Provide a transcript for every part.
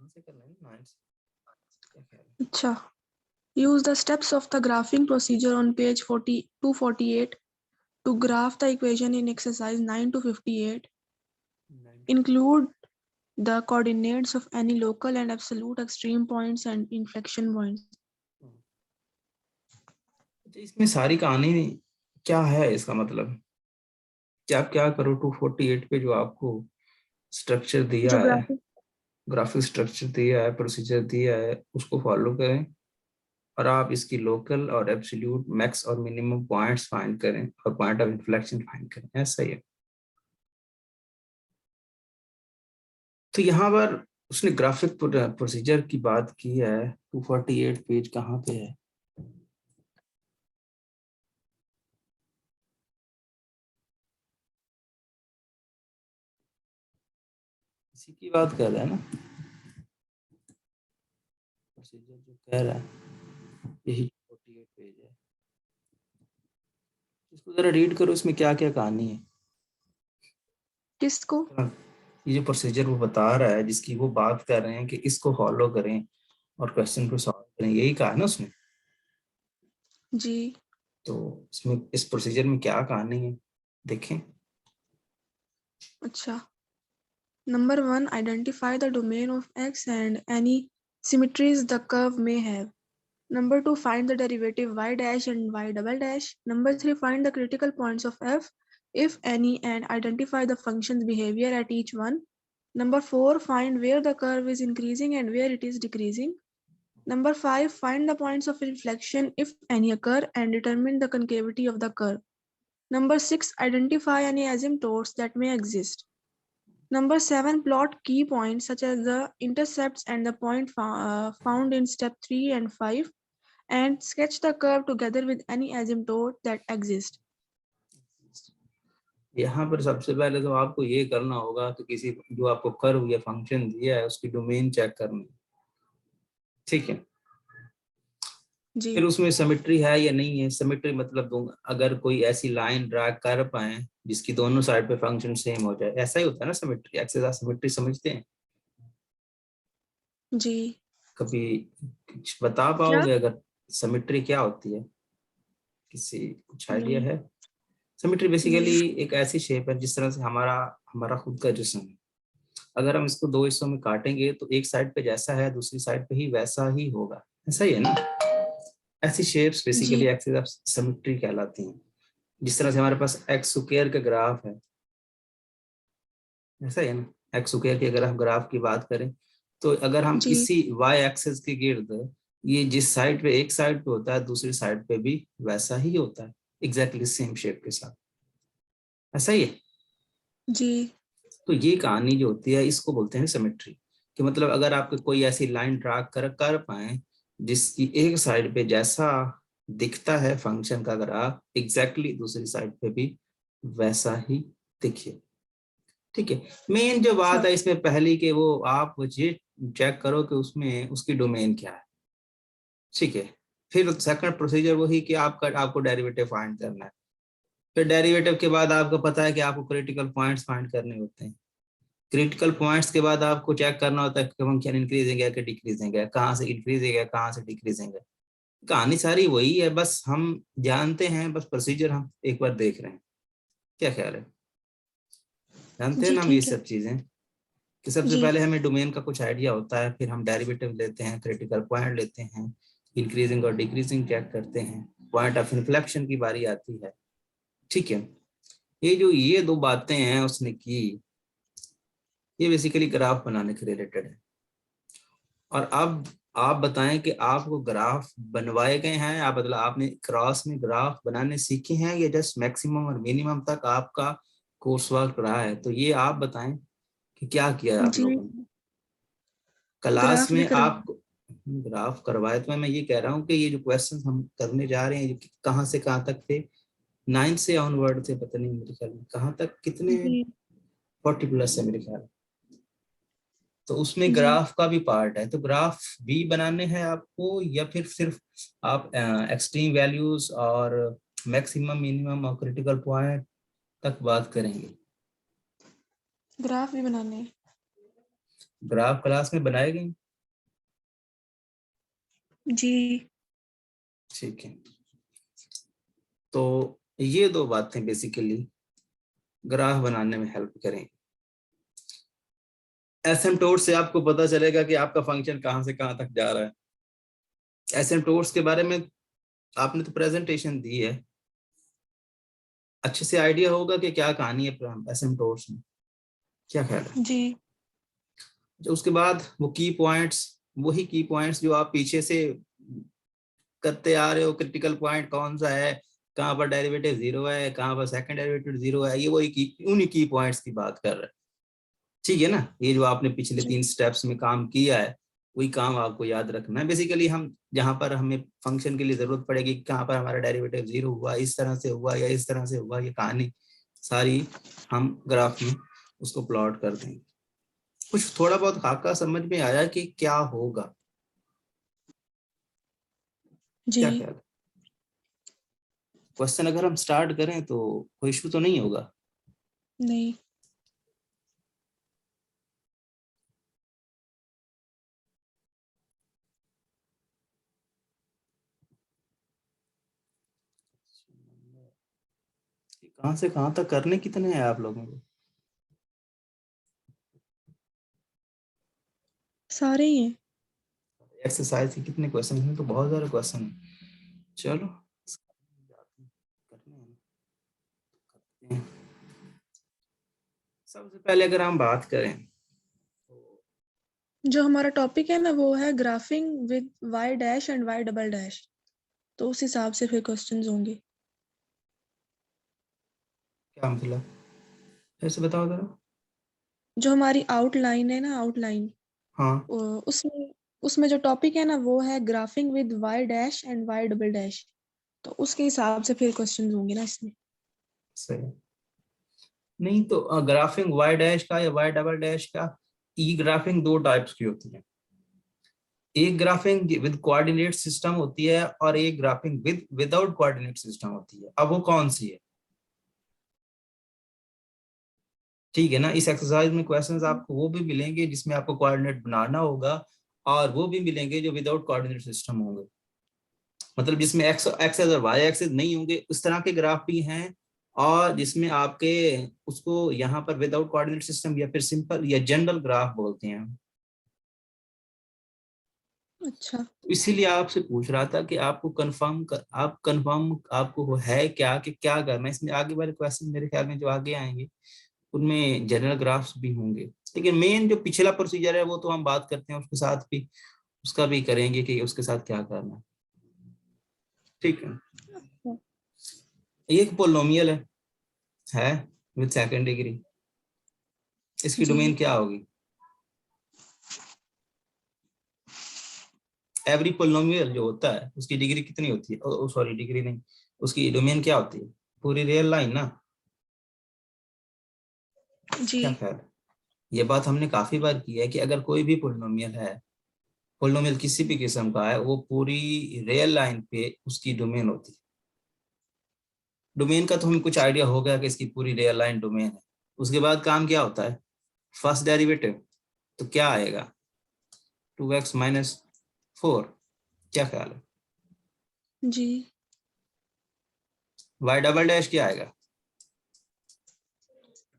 से करना है ना 9 से, क्या ख्याल है? अच्छा, use the steps of the graphing procedure on page 248 to graph the equation in exercise 9 to 58. 9 Include the coordinates of any local and absolute extreme points and inflection points. अच्छा, इसमें सारी कहानी क्या है, इसका मतलब क्या क्या करो 248 पे जो आपको स्ट्रक्चर दिया जो है, ग्राफिक ग्राफिक स्ट्रक्चर दिया है, प्रोसीजर दिया है, उसको फॉलो करें और आप इसकी लोकल और एब्सोल्यूट मैक्स और मिनिमम पॉइंट्स फाइंड करें और पॉइंट ऑफ इन्फ्लेक्शन फाइंड करें, ऐसा ही है। तो यहाँ पर उसने ग्राफिक प्रोसीजर की बात की है। 248 पेज कहाँ पे है? इसी की बात कर रहा है ना, प्रोसीजर जो कह रहा है यही 48 पेज है। इसको जरा रीड करो, इसमें क्या क्या कहानी है। किसको? ये जो प्रोसीजर वो बता रहा है, जिसकी वो बात कर रहे हैं कि इसको फॉलो करें और क्वेश्चन को सॉल्व करें, यही कहा है ना उसने। जी। तो इसमें इस प्रोसीजर में क्या कहानी है देखें। अच्छा, number 1, identify the domain of x and any symmetries the curve may have. Number 2, find the derivative y dash and y double dash. Number 3, find the critical points of f, if any, and identify the function's behavior at each one. Number 4, find where the curve is increasing and where it is decreasing. Number 5, find the points of inflection, if any occur, and determine the concavity of the curve. Number 6, identify any asymptotes that may exist. Number 7, plot key points such as the intercepts and the point found in step 3 and 5, and sketch the curve together with any asymptote that exists. यहाँ पर सबसे पहले तो आपको ये करना होगा कि किसी जो आपको कर्व या फंक्शन दिया है उसकी डोमेन चेक करनी, ठीक है। जी। फिर उसमें सिमेट्री है या नहीं है। सिमेट्री मतलब अगर कोई ऐसी लाइन ड्रैग कर पाए जिसकी दोनों साइड पे फंक्शन सेम हो जाए, ऐसा ही होता है ना सिमेट्री। एक्सेस सिमेट्री समझते हैं? जी। कभी कुछ बता क्या? पाओगे अगर सिमेट्री क्या होती है? किसी कुछ आइडिया नहीं। है? सिमेट्री बेसिकली नहीं। एक ऐसी शेप है जिस तरह से हमारा हमारा खुद का जिस्म है। अगर हम इसको दो हिस्सों में काटेंगे तो एक साइड पे जैसा है दूसरी साइड पे ही वैसा ही होगा, ऐसा ही है ना। ऐसी शेप्स जी। बेसिकली एक्सिस ऑफ सिमेट्री कहलाती हैं। जिस तरह से हमारे पास एक्स स्क्वायर का ग्राफ है, ऐसा ही है ना। एक्स स्क्वायर के अगर हम ग्राफ की बात करें तो अगर हम जी। इसी वाई एक्सिस के गिर्द, ये जिस साइड पे एक साइड पे होता है दूसरी साइड पे भी वैसा ही होता है, एग्जैक्टली सेम शेप के साथ, ऐसा ही है। जी। तो ये कहानी जो होती है इसको बोलते हैं सिमेट्री। कि मतलब अगर आपको कोई ऐसी लाइन ड्रा कर पाए जिसकी एक साइड पे जैसा दिखता है फंक्शन का ग्राफ, एग्जैक्टली दूसरी साइड पे भी वैसा ही दिखे, ठीक है। मेन जो बात अच्छा। है इसमें पहली के वो आप ये चेक करो कि उसमें उसकी डोमेन क्या है, ठीक है। फिर सेकंड प्रोसीजर वही कि आपको डेरिवेटिव फाइंड करना है। फिर डेरिवेटिव के बाद आपको पता है कि आपको क्रिटिकल पॉइंट्स फाइंड करने होते हैं। क्रिटिकल पॉइंट्स के बाद आपको चेक करना होता है कि फंक्शन इंक्रीजिंग है कि डिक्रीजिंग है, कहाँ से इंक्रीजिंग है कहाँ से डिक्रीजिंग है। कहानी सारी वही है, बस हम जानते हैं, बस प्रोसीजर हम एक बार देख रहे हैं। क्या ख्याल है? जानते हैं जी, ना हम ये ठीक है। सब चीजें कि सबसे जी। पहले हमें डोमेन का कुछ आइडिया होता है, फिर हम डेरिवेटिव लेते हैं, क्रिटिकल पॉइंट लेते हैं, इंक्रीजिंग और डिक्रीजिंग चेक करते हैं, पॉइंट ऑफ इन्फ्लेक्शन की बारी आती है, ठीक है। ये दो बातें हैं उसने की, ये बेसिकली ग्राफ बनाने के रिलेटेड है। और अब आप बताएं कि आपको ग्राफ बनवाए गए हैं, आप मतलब आपने क्रॉस में ग्राफ बनाने सीखे हैं या जस्ट मैक्सिमम और मिनिमम तक आपका कोर्स वर्क रहा है? तो ये आप बताएं कि क्या किया है आप जी, लोगों ने क्लास ग्राफ भी में। करवा। आप ग्राफ करवाए तो मैं ये कह रहा हूँ कि ये जो क्वेश्चन हम करने जा रहे हैं कहाँ से कहाँ तक थे? 9 से ऑनवर्ड थे, पता नहीं मेरे ख्याल में कहाँ तक, कितने जी। 40 प्लस है मेरे ख्याल। तो उसमें जी। ग्राफ का भी पार्ट है, तो ग्राफ भी बनाने हैं आपको या फिर सिर्फ आप एक्सट्रीम वैल्यूज और मैक्सिमम मिनिमम और क्रिटिकल पॉइंट तक बात करेंगे? ग्राफ भी बनाने हैं। ग्राफ क्लास में बनाए गए? जी। ठीक है, तो ये दो बातें बेसिकली ग्राफ बनाने में हेल्प करेंगे। एसिम्पटोट से आपको पता चलेगा कि आपका फंक्शन कहां से कहां तक जा रहा है। एसिम्पटोट्स के बारे में आपने तो प्रेजेंटेशन दी है, अच्छे से आइडिया होगा कि क्या कहानी है एसिम्पटोट्स में, क्या ख्याल है? जी। जो उसके बाद वो की पॉइंट्स, वही की पॉइंट्स जो आप पीछे से करते आ रहे हो, क्रिटिकल पॉइंट कौन सा है, कहाँ पर डेरिवेटिव 0 है, कहाँ पर सेकंड डेरिवेटिव 0 है, ये वही उन्हीं की पॉइंट्स की बात कर रहे हैं। ठीक है ना, ये जो आपने पिछले 3 स्टेप्स में काम किया है वही काम आपको याद रखना है। बेसिकली हम जहां पर हमें फंक्शन के लिए जरूरत पड़ेगी, कहाँ पर हमारा डेरिवेटिव 0 हुआ, इस तरह से हुआ या इस तरह से हुआ, ये कहानी सारी हम ग्राफ में उसको प्लॉट कर देंगे। कुछ थोड़ा बहुत खाका समझ में आया कि क्या होगा, जी। क्या ख्याल है? क्वेश्चन अगर हम स्टार्ट करें तो कोई इशू तो नहीं होगा? नहीं। कहाँ से कहाँ तक करने कितने हैं आप लोगों को? सारे ही हैं। एक्सरसाइज के कितने क्वेश्चन हैं? तो बहुत सारे क्वेश्चन हैं। चलो करते हैं। सबसे पहले अगर हम बात करें तो जो हमारा टॉपिक है ना वो है graphing with y dash and y double dash, तो उस हिसाब से फिर क्वेश्चंस होंगे। क्या मतलब, फिर से बताओ जरा। जो हमारी आउटलाइन है ना, आउटलाइन, हाँ उसमें उसमें जो टॉपिक है ना वो है graphing with y dash and y double dash, तो उसके हिसाब से फिर क्वेश्चंस होंगे ना इसमें। सही। नहीं तो ग्राफिंग वाई डैश का या वाई डबल डैश का, ई ग्राफिंग दो टाइप्स की होती है। एक ग्राफिंग विद कोऑर्डिनेट सिस्टम होती है और एक graphic with without coordinate system होती है। अब वो कौन सी है? ठीक है ना, इस एक्सरसाइज में क्वेश्चंस आपको वो भी मिलेंगे जिसमें आपको कोऑर्डिनेट बनाना होगा, और वो भी मिलेंगे जो विदाउट कोऑर्डिनेट सिस्टम होंगे, मतलब जिसमें एक्स एक्सेस और वाई एक्सेस नहीं होंगे, उस तरह के ग्राफ भी हैं। और जिसमें आपके उसको यहाँ पर विदाउट कोऑर्डिनेट सिस्टम या फिर सिंपल या जनरल ग्राफ बोलते हैं। अच्छा। तो इसीलिए आपसे पूछ रहा था कि आपको कंफर्म आपको है क्या कि क्या करना है। इसमें आगे वाले क्वेश्चन मेरे ख्याल में जो आगे आएंगे उनमें जनरल ग्राफ्स भी होंगे, लेकिन मेन जो पिछला प्रोसीजर है वो तो हम बात करते हैं उसके साथ भी, उसका भी करेंगे कि उसके साथ क्या करना है। ठीक है, एक पोलिनोमियल है विद सेकंड डिग्री, इसकी जी। डोमेन क्या होगी? एवरी पोलिनोमियल जो होता है उसकी डिग्री कितनी होती है? सॉरी डिग्री नहीं, उसकी डोमेन क्या होती है? पूरी रियल लाइन ना? जी। क्या ख्याल है? ये बात हमने काफी बार की है कि अगर कोई भी पोलिनोमियल है, पोलिनोमियल किसी भी किस्म का है, वो पूरी रियल लाइन पे उसकी डोमेन होती है। डोमेन का तो हमें कुछ आइडिया हो गया कि इसकी पूरी रियल लाइन डोमेन है। उसके बाद काम क्या होता है? फर्स्ट डेरिवेटिव, तो क्या आएगा? 2x minus 4। क्या ख्याल है? जी। वाई डबल डैश क्या आएगा?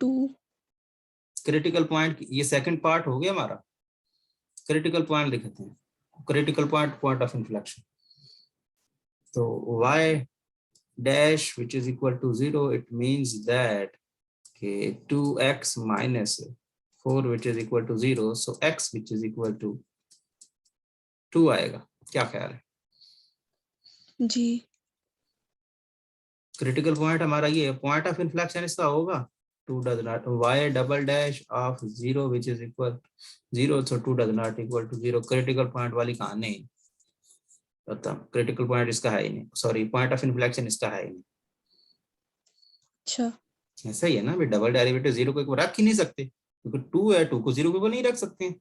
2। क्रिटिकल पॉइंट, ये सेकंड पार्ट हो गया हमारा। क्रिटिकल पॉइंट लिखते हैं, critical point, point of inflection. तो y dash which is equal to 0, it means that okay, 2x minus 4 which is equal to 0, so x which is equal to 2 आएगा। क्या ख्याल है? जी। क्रिटिकल पॉइंट हमारा ये पॉइंट ऑफ इन्फ्लेक्शन इसका होगा 2 does not y double dash of 0 which is equal 0, so 2 does not equal to 0। Critical point वाली कहानी नहीं, क्रिटिकल पॉइंट इसका है ही नहीं, सॉरी पॉइंट ऑफ इन्फ्लेक्शन इसका है ही नहीं। अच्छा। ऐसा ही है ना, डबल डेरिवेटिव 0 को एक बार रख ही नहीं सकते, क्योंकि 2 है, 2 को 0 के ऊपर नहीं रख सकते हैं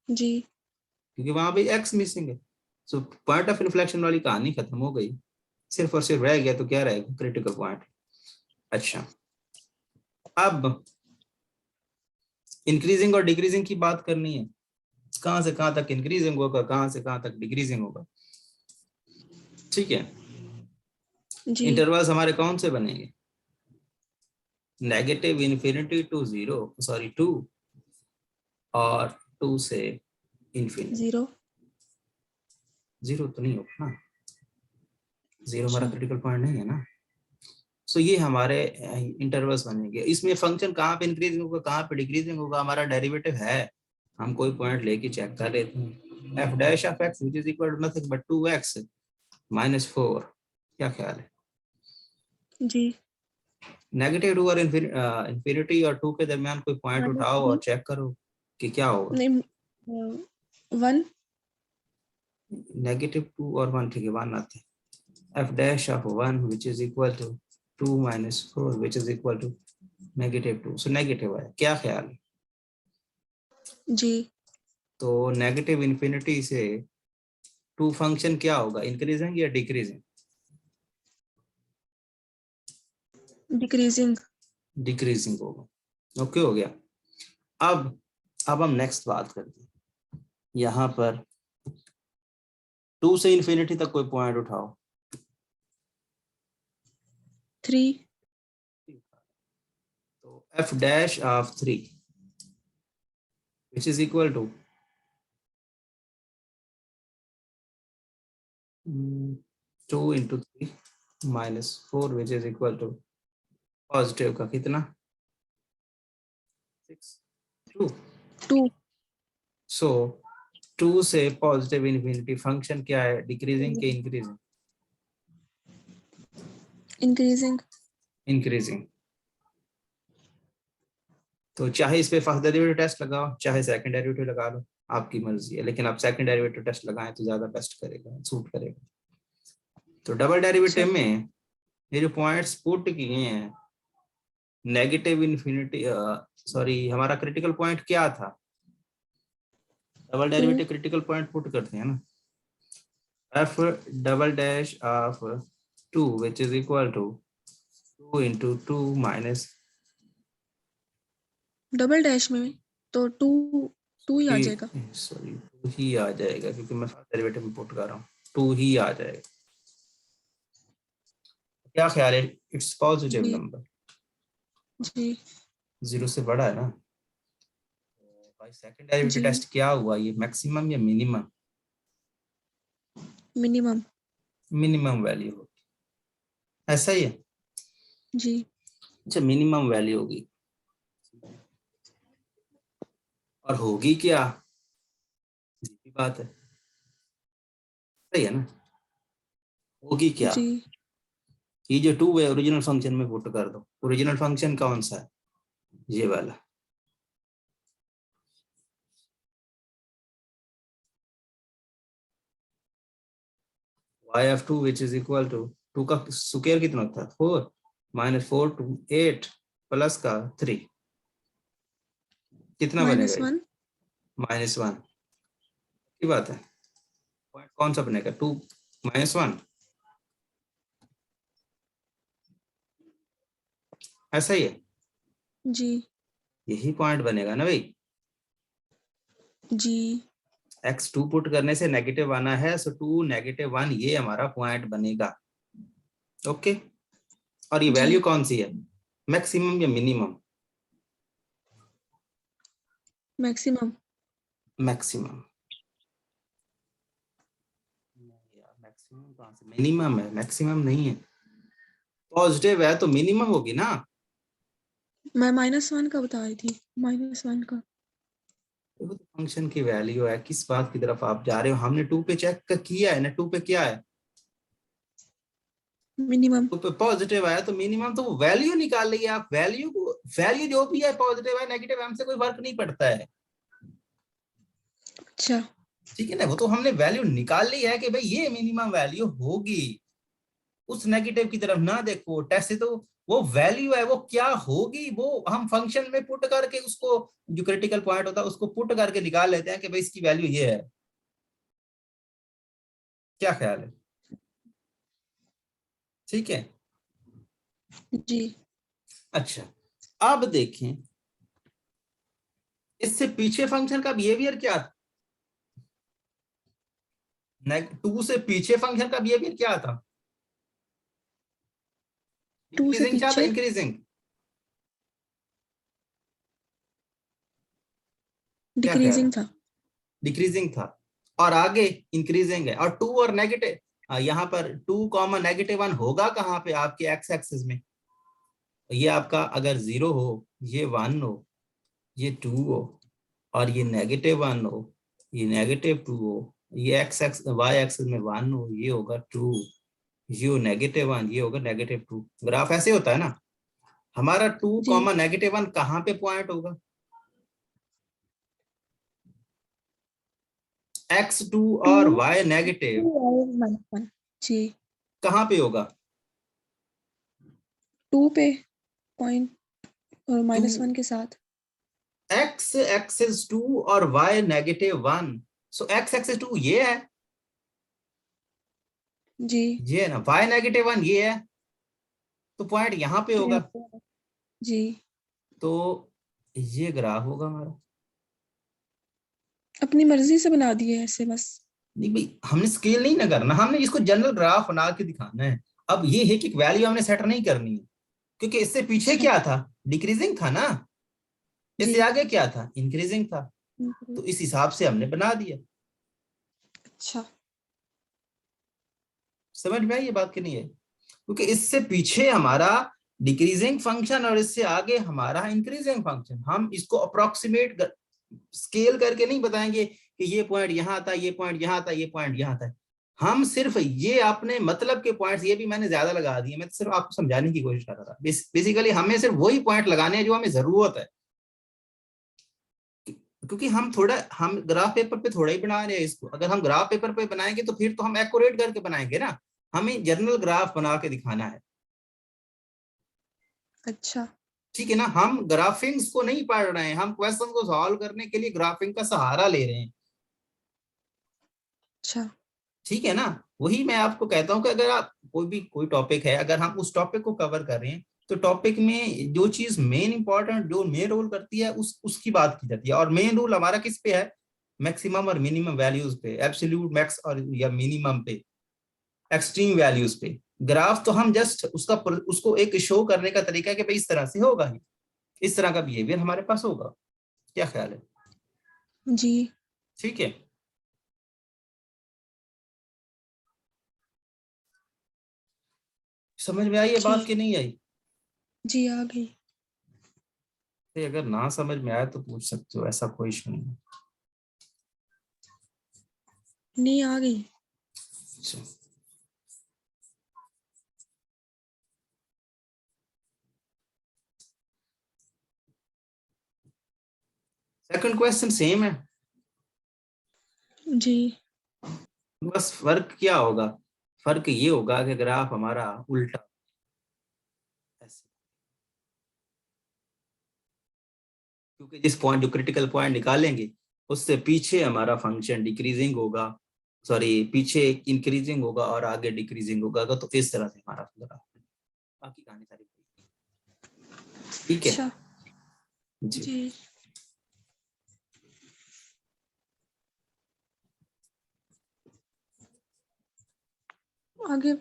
जी। क्योंकि वहां पे x मिसिंग है। सो पॉइंट ऑफ इन्फ्लेक्शन वाली कहानी खत्म हो गई, सिर्फ और सिर्फ रह गया तो क्या रहेगा? Critical point. अच्छा, अब इंक्रीजिंग और डिक्रीजिंग की बात करनी है, कहां से कहां तक इंक्रीजिंग होगा, कहां से कहां तक डिक्रीजिंग होगा। ठीक है, जी इंटरवल्स हमारे कौन से बनेंगे, negative infinity to zero, sorry two, और टू से इन्फिनिटी। 0। जीरो तो नहीं होगा ना, जीरो हमारा अच्छा क्रिटिकल पॉइंट नहीं है ना। सो ये हमारे इंटरवल्स बनेंगे। इसमें फंक्शन कहाँ पे इंक्रीजिंग होगा, कहाँ पे डिक्रीजिंग होगा, हमारा डेरिवेटिव है, हम कोई पॉइंट लेके चेक कर लेते हैं। F dash of x which is equal to nothing but 2x minus 4, क्या ख्याल है। जी। नेगेटिव 2 और इंफिनिटी और 2 के दरमियान कोई पॉइंट उठाओ और -3 चेक करो कि क्या होगा। नहीं 1। नेगेटिव 2 और 1, ठीक है 1 आते हैं। F dash of 1 which is equal to 2 minus 4 which is equal to -2, so negative है, क्या ख्याल है। जी तो नेगेटिव इन्फिनिटी से 2 फंक्शन क्या होगा, इंक्रीजिंग या डिक्रीजिंग, डिक्रीजिंग। डिक्रीजिंग होगा। ओके हो गया। अब हम नेक्स्ट बात करते हैं, यहाँ पर 2 से इन्फिनिटी तक कोई पॉइंट उठाओ। 3। तो f dash of 3 which is equal to 2 into 3 minus 4 which is equal to positive का कितना 6 2। 2। सो 2 से पॉजिटिव इन्फिनिटी फंक्शन क्या है, डिक्रीजिंग के इंक्रीजिंग, इंक्रीजिंग। इंक्रीजिंग। तो चाहे इस पे फर्स्ट डेरिवेटिव टेस्ट लगाओ, चाहे सेकंड डेरिवेटिव लगा लो, आपकी मर्जी है, लेकिन आप सेकंड डेरिवेटिव टेस्ट लगाएं तो ज्यादा बेस्ट करेगा, सूट करेगा। तो डबल अच्छा डेरिवेटिव में ये जो पॉइंट्स पुट किए हैं, नेगेटिव इन्फिनिटी, सॉरी हमारा क्रिटिकल पॉइंट क्या था, double 2। Derivative critical point put करते हैं ना, f double dash of 2 which is equal to 2 into 2 minus, double dash में तो 2 ही आ जाएगा। सॉरी 2 ही आ जाएगा क्योंकि मैं फर्स्ट डेरिवेटिव में पुट कर रहा हूँ, 2 ही आ जाएगा। क्या ख्याल है, इट्स पॉजिटिव जी नंबर, जी जीरो से बड़ा है ना। तो भाई सेकंड डेरिवेटिव जी। टेस्ट क्या हुआ, ये मैक्सिमम या मिनिमम, मिनिमम। मिनिमम वैल्यू होगी, ऐसा ही है। जी अच्छा मिनिमम वैल्यू होगी, और होगी क्या, सीधी बात है, सही है ना, होगी क्या, जी। ये जो 2 है ओरिजिनल फंक्शन में पुट कर दो। ओरिजिनल फंक्शन कौन सा है, ये वाला, y of 2 which is equal to 2 का स्क्वायर कितना होता है 4 माइनस 4 टू 8 प्लस का 3, कितना बनेगा ये -1। -1 की बात है। पॉइंट कौन सा बनेगा 2 -1, ऐसा ही है, जी यही पॉइंट बनेगा ना भाई। जी x2 पुट करने से नेगेटिव आना है, सो 2 -1 ये हमारा पॉइंट बनेगा। ओके, और ये जी। वैल्यू कौन सी है, मैक्सिमम या मिनिमम, मैक्सिमम। मैक्सिमम, मैक्सिमम कहाँ से, मिनिमम है, मैक्सिमम नहीं है। पॉजिटिव है तो मिनिमम होगी ना। मैं -1 का बता रही थी, -1 का। देखो तो फंक्शन की वैल्यू है, किस बात की तरफ आप जा रहे हो, हमने 2 पे चेक किया है ना, 2 पे क्या है, मिनिमम। 2 पे पॉजिटिव आया तो मिनिमम, तो वैल्यू निकाल ली आप, वैल्यू को, वैल्यू जो भी है पॉजिटिव है नेगेटिव हमसे कोई फर्क नहीं पड़ता है। अच्छा ठीक है ना, वो तो हमने वैल्यू निकाल ली है कि भाई ये मिनिमम वैल्यू होगी, उस नेगेटिव की तरफ ना देखो, टेस्ट से तो वो वैल्यू है वो क्या होगी, वो हम फंक्शन में पुट करके उसको, जो क्रिटिकल पॉइंट होता है उसको पुट करके निकाल लेते हैं कि भाई इसकी वैल्यू ये है। क्या ख्याल है, ठीक है। जी। अच्छा अब देखें इससे पीछे फंक्शन का बिहेवियर क्या था? 2 से पीछे फंक्शन का बिहेवियर क्या था? 2 से डिक्रीजिंग क्या था, पीछे इंक्रीजिंग? क्या ख्याल है? डिक्रीजिंग था। डिक्रीजिंग था। और आगे इंक्रीजिंग है। और 2 और नेगेटिव, यहाँ पर 2 कॉमा -1 होगा कहाँ पे? आपके एक्स एक्सिस में। ये आपका अगर 0 हो, ये 1 हो, ये 2 हो, और ये -1 हो, ये -2 हो, ये एक्स एक्स वाई एक्सिस में 1 हो, ये होगा 2, ये -1, ये होगा -2। ग्राफ ऐसे होता है ना। हमारा 2 जी कॉमा -1 कहाँ पे पॉइंट होगा? x2 टू और y नेगेटिव -1 जी कहाँ पे होगा? 2 पे पॉइंट और 2 -1 के साथ। x एक्सिस 2 और y -1। सो x एक्सिस 2 ये है, जी ये है ना। y -1 ये है, तो पॉइंट यहाँ पे तो होगा। यहाँ पे जी तो ये ग्राफ होगा हमारा। अपनी मर्जी से बना दिए ऐसे बस। नहीं भाई, हमने स्केल नहीं ना करना, हमने इसको जनरल ग्राफ बना के दिखाना है। अब ये है कि वैल्यू हमने सेट नहीं करनी है, क्योंकि इससे पीछे अच्छा क्या था? डिक्रीजिंग था ना। जी इससे आगे क्या था? इंक्रीजिंग था। तो इस हिसाब से हमने बना दिया। अच्छा समझ में आई ये बात कि नहीं है? क्योंकि इससे पीछे हमारा डिक्रीजिंग फंक्शन और इससे आगे हमारा इंक्रीजिंग फंक्शन। हम इसको अप्रोक्सीमेट स्केल करके नहीं बताएंगे कि ये पॉइंट यहाँ आता है, ये पॉइंट यहाँ आता है, ये पॉइंट यहाँ आता है। हम सिर्फ ये अपने मतलब के पॉइंट्स, ये भी मैंने ज्यादा लगा दिए, मैं तो सिर्फ आपको समझाने की कोशिश कर रहा था। बेसिकली हमें सिर्फ वही पॉइंट लगाने हैं जो हमें जरूरत है। क्योंकि हम ग्राफ पेपर पे थोड़ा ही बना रहे हैं इसको। अगर हम ग्राफ पेपर पे बनाएंगे तो फिर तो हम एक्यूरेट करके बनाएंगे ना। हमें जर्नल ग्राफ बना के दिखाना है। अच्छा ठीक है ना। हम ग्राफिंग्स को नहीं पढ़ रहे हैं, हम क्वेश्चन को सॉल्व करने के लिए ग्राफिंग का सहारा ले रहे हैं। अच्छा ठीक है ना। वही मैं आपको कहता हूं कि अगर आप कोई टॉपिक है, अगर हम उस टॉपिक को कवर कर रहे हैं, तो टॉपिक में जो चीज मेन इंपॉर्टेंट, जो मेन रोल करती है, उसकी बात की जाती है। और मेन रोल हमारा किस पे है? मैक्सिमम और मिनिमम वैल्यूज पे, एब्सोल्यूट मैक्स और या मिनिमम पे, एक्सट्रीम वैल्यूज पे। ग्राफ तो हम जस्ट उसको एक शो करने का तरीका है कि भाई इस तरह से होगा ही, इस तरह का बिहेवियर हमारे पास होगा। क्या ख्याल है? जी ठीक है। समझ में आई ये बात ठीक कि नहीं आई? जी आ गई। अगर ना समझ में आए तो पूछ सकते हो, ऐसा कोई इशू नहीं है। नहीं आ गई। अच्छा, सेकंड क्वेश्चन सेम है। जी बस फर्क क्या होगा? फर्क ये होगा कि ग्राफ हमारा उल्टा ऐसे, क्योंकि जिस पॉइंट, जो क्रिटिकल पॉइंट निकालेंगे, उससे पीछे हमारा फंक्शन डिक्रीजिंग होगा, सॉरी पीछे इंक्रीजिंग होगा और आगे डिक्रीजिंग होगा। तो इस तरह से हमारा ग्राफ, बाकी कहानी सारी ठीक है अच्छा जी। जी आगे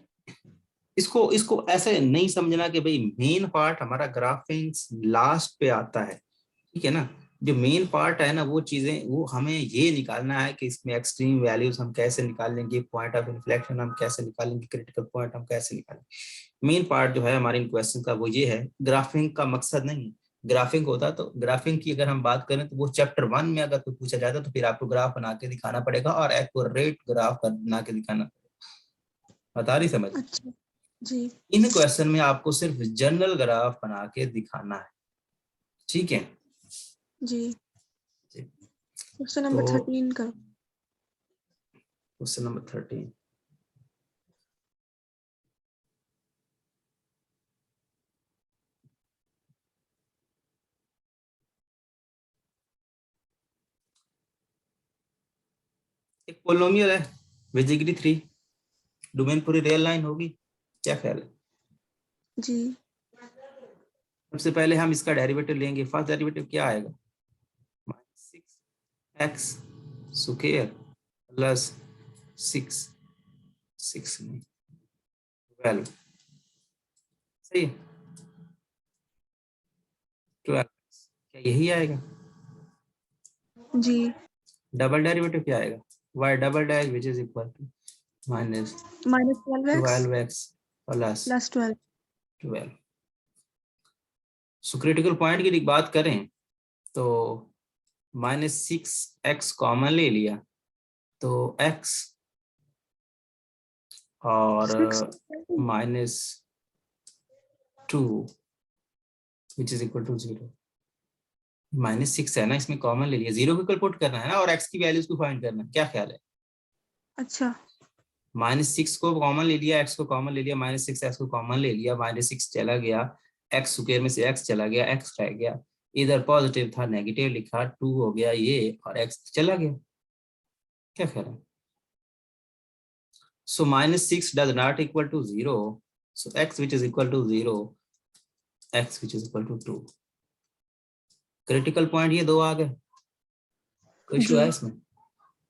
इसको इसको ऐसे नहीं समझना कि भाई मेन पार्ट हमारा ग्राफिंग्स लास्ट पे आता है। ठीक है ना। जो मेन पार्ट है ना, वो चीजें, वो हमें ये निकालना है कि इसमें एक्सट्रीम वैल्यूज हम कैसे निकालेंगे, पॉइंट ऑफ इन्फ्लेक्शन हम कैसे निकालेंगे, क्रिटिकल पॉइंट हम कैसे निकालेंगे। मेन पार्ट जो है हमारे इन क्वेश्चन का वो ये है। ग्राफिंग का मकसद नहीं है। ग्राफिंग होता तो, ग्राफिंग की अगर हम बात करें तो वो चैप्टर 1 में अगर कोई पूछा जाता तो फिर आपको ग्राफ बना के दिखाना पड़ेगा और एक्यूरेट ग्राफ बना के दिखाना पड़ेगा। बता रही समझ? अच्छा जी इन क्वेश्चन में आपको सिर्फ जनरल ग्राफ बना के दिखाना है। ठीक है जी जी। क्वेश्चन तो नंबर 13 करो। क्वेश्चन नंबर 13, एक पोलिनोमियल है विद डिग्री 3, डोमेन पूरी रियल लाइन होगी। क्या ख्याल है? जी सबसे पहले हम इसका डेरिवेटिव लेंगे। फर्स्ट डेरिवेटिव क्या आएगा? एक्स स्क्वायर प्लस 6 नहीं 12, सही है 12, क्या यही आएगा? जी। डबल डेरिवेटिव क्या आएगा? y double dash which is equal to minus -12x 12x plus + 12। 12। So critical point की बात करें तो -6x कॉमन ले लिया तो x और -2 विच इज इक्वल टू 0। -6 है ना, इसमें कॉमन ले लिया, 0 को पुट करना है ना और x की वैल्यूज को फाइंड करना है, क्या ख्याल है? अच्छा। -6 को कॉमन ले लिया, x को कॉमन ले लिया, -6x को कॉमन ले लिया, -6 चला गया, x स्क्वायर में से x चला गया, x रह गया, इधर पॉजिटिव था नेगेटिव लिखा, 2 हो गया ये और x चला गया, क्या ख्याल है? So -6 does not equal to 0, so x which is equal to 0, x which is equal to 2। Critical point ये दो आ गए, कोई इशू जी। है इसमें?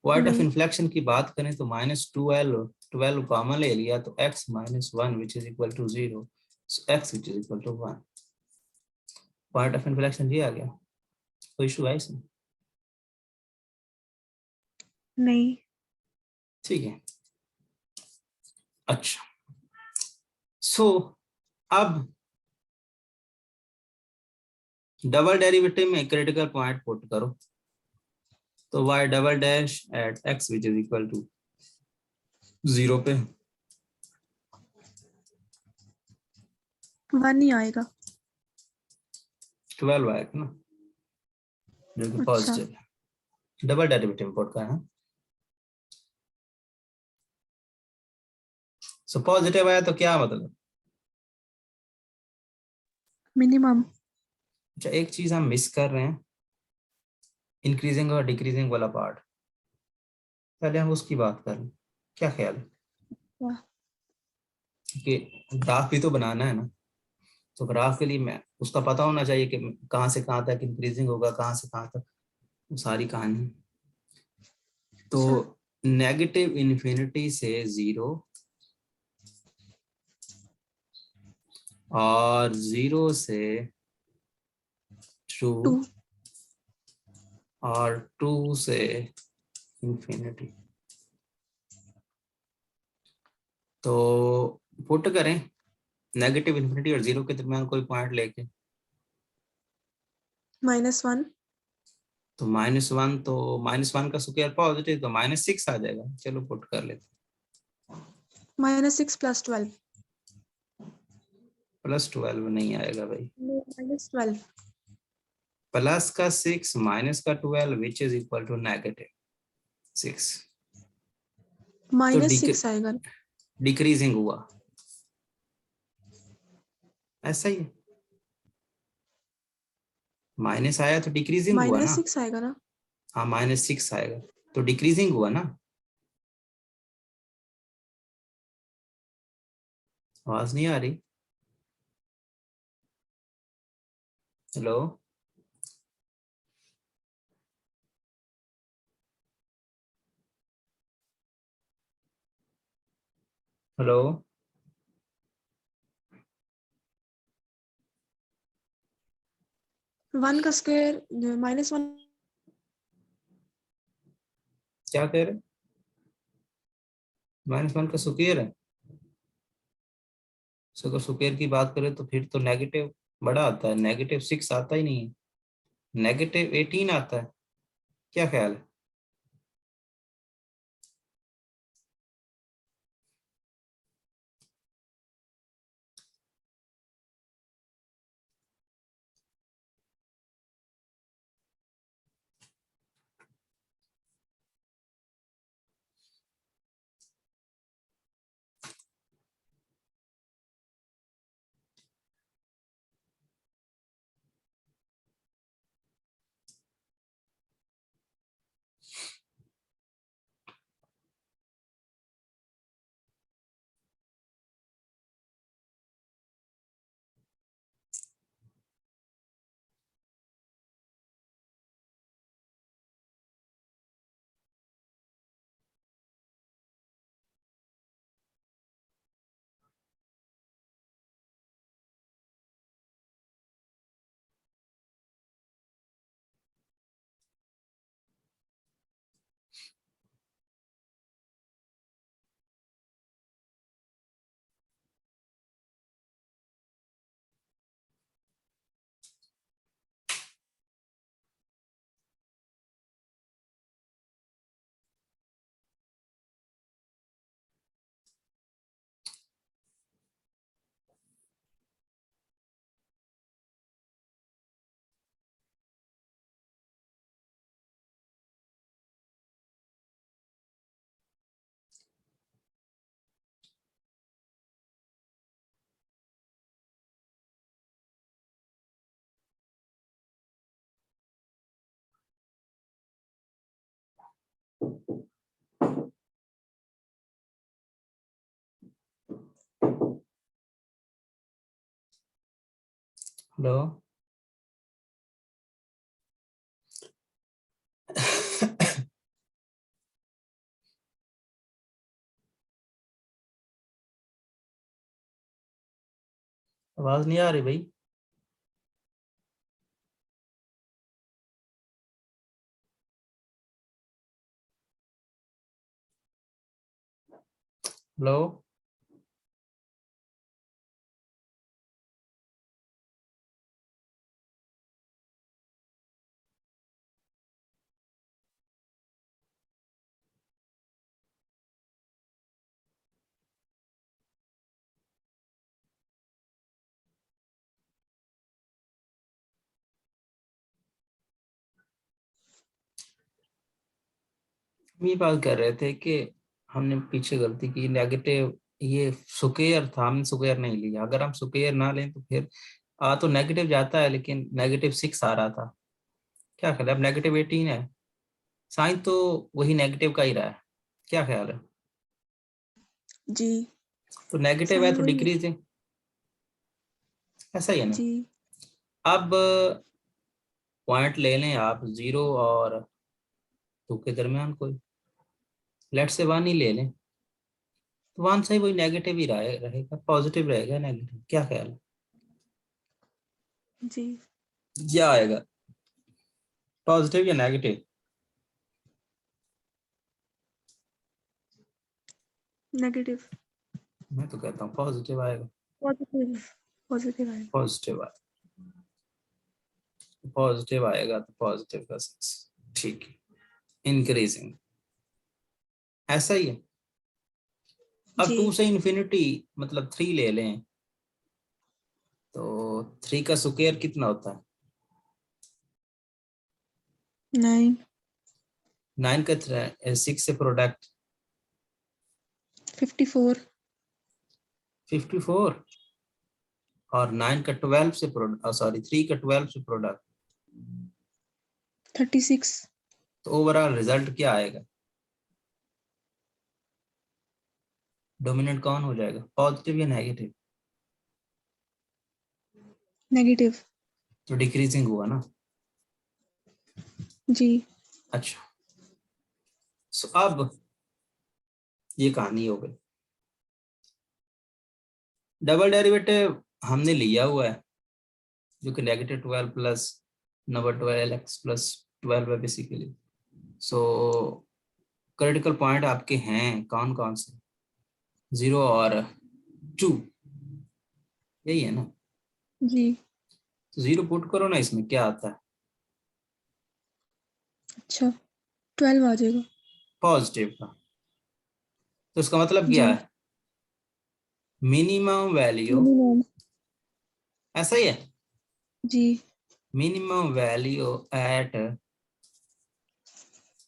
पॉइंट ऑफ नहीं। इन्फ्लेक्शन की बात करें तो -12 कॉमन ले लिया तो x -1 which is equal to 0, x which is equal to 1। Point of inflection ये आ गया, कोई इशू है इसमें? नहीं। ठीक है, अच्छा। सो अब डबल डेरिवेटिव में क्रिटिकल पॉइंट पुट करो तो y double dash at x which is equal to 0 पे 1 ही आएगा। 12 आएगा ना, जो कि अच्छा। पॉजिटिव है, डबल डेरिवेटिव इंपोर्ट का है। सो पॉजिटिव आया तो क्या मतलब? मिनिमम। अच्छा, एक चीज हम मिस कर रहे हैं, इंक्रीजिंग और डिक्रीजिंग वाला पार्ट, पहले हम उसकी बात करें, क्या ख्याल है? कि ग्राफ भी तो बनाना है ना, तो ग्राफ के लिए मैं उसका पता होना चाहिए कि कहाँ से कहाँ तक इंक्रीजिंग होगा, कहाँ से कहाँ तक, वो सारी कहानी। तो अच्छा। नेगेटिव इन्फिनिटी से 0 और 0 से 2 2। और 2 से इंफिनिटी। तो पुट करें नेगेटिव इन्फिनिटी और 0 के दरमियान कोई पॉइंट लेके, -1। तो -1, तो -1 का स्क्वायर पॉजिटिव तो -6 आ जाएगा, चलो पुट कर लेते -6 + 12। +12 नहीं आएगा भाई, -12। प्लस का 6 माइनस का 12 विच इज इक्वल टू -6। तो -6 आएगा। डिक्रीजिंग हुआ, ऐसा ही है, माइनस आया तो डिक्रीजिंग हुआ ना। -6 आएगा ना। हाँ -6 आएगा तो डिक्रीजिंग हुआ ना। आवाज नहीं आ रही? हेलो हेलो 1 का स्क्वायर -1। क्या कह रहे? -1 का स्क्वायर है, सो अगर स्क्वायर की बात करें तो फिर तो नेगेटिव बड़ा आता है, -6 आता ही नहीं है, -18 आता है, क्या ख्याल है? हेलो। आवाज नहीं आ रही भाई। हेलो। हम ये बात कर रहे थे कि हमने पीछे गलती की, नेगेटिव ये सुकेयर था, हमने सुकेयर नहीं लिया। अगर हम सुकेयर ना लें तो फिर आ तो नेगेटिव जाता है, लेकिन -6 आ रहा था। क्या ख्याल है? अब -18 है, साइन तो वही नेगेटिव का ही रहा है। क्या ख्याल है? जी। तो नेगेटिव है साइन तो वही है। डिक्रीजिंग, ऐसा ही है ना। जी। अब पॉइंट ले लें आप 0 और 2 के दरमियान कोई, लेट से 1 ही ले लें, तो 1 से वही नेगेटिव ही रहेगा, पॉजिटिव रहेगा नेगेटिव। क्या ख्याल है? जी। क्या आएगा, पॉजिटिव या नेगेटिव? नेगेटिव। मैं तो कहता हूँ पॉजिटिव आएगा। पॉजिटिव। पॉजिटिव आएगा। पॉजिटिव आएगा, पॉजिटिव आएगा तो पॉजिटिव का 6, ठीक है, इंक्रीजिंग, ऐसा ही है। अब जी। 2 से इन्फिनिटी मतलब 3 ले लें, तो 3 का स्क्वायर कितना होता है? 9। 9 का 6 से प्रोडक्ट 54। 54, और 9 का 12 से प्रोडक्ट, सॉरी 3 का 12 से प्रोडक्ट, 36। तो ओवरऑल रिजल्ट क्या आएगा? डोमिनेंट कौन हो जाएगा, पॉजिटिव या नेगेटिव? नेगेटिव। तो डिक्रीजिंग हुआ ना। जी। अच्छा, सो अब ये कहानी हो गई। डबल डेरिवेटिव हमने लिया हुआ है, जो कि -12 प्लस नंबर 12x प्लस 12 है बेसिकली। सो क्रिटिकल पॉइंट आपके हैं कौन कौन से? 0 और 2, यही है ना। जी। तो 0 पुट करो ना, इसमें क्या आता है? अच्छा, 12 आ जाएगा। पॉजिटिव का। तो इसका मतलब जी। क्या है? Minimum value, minimum. ऐसा ही है, जी। Minimum value at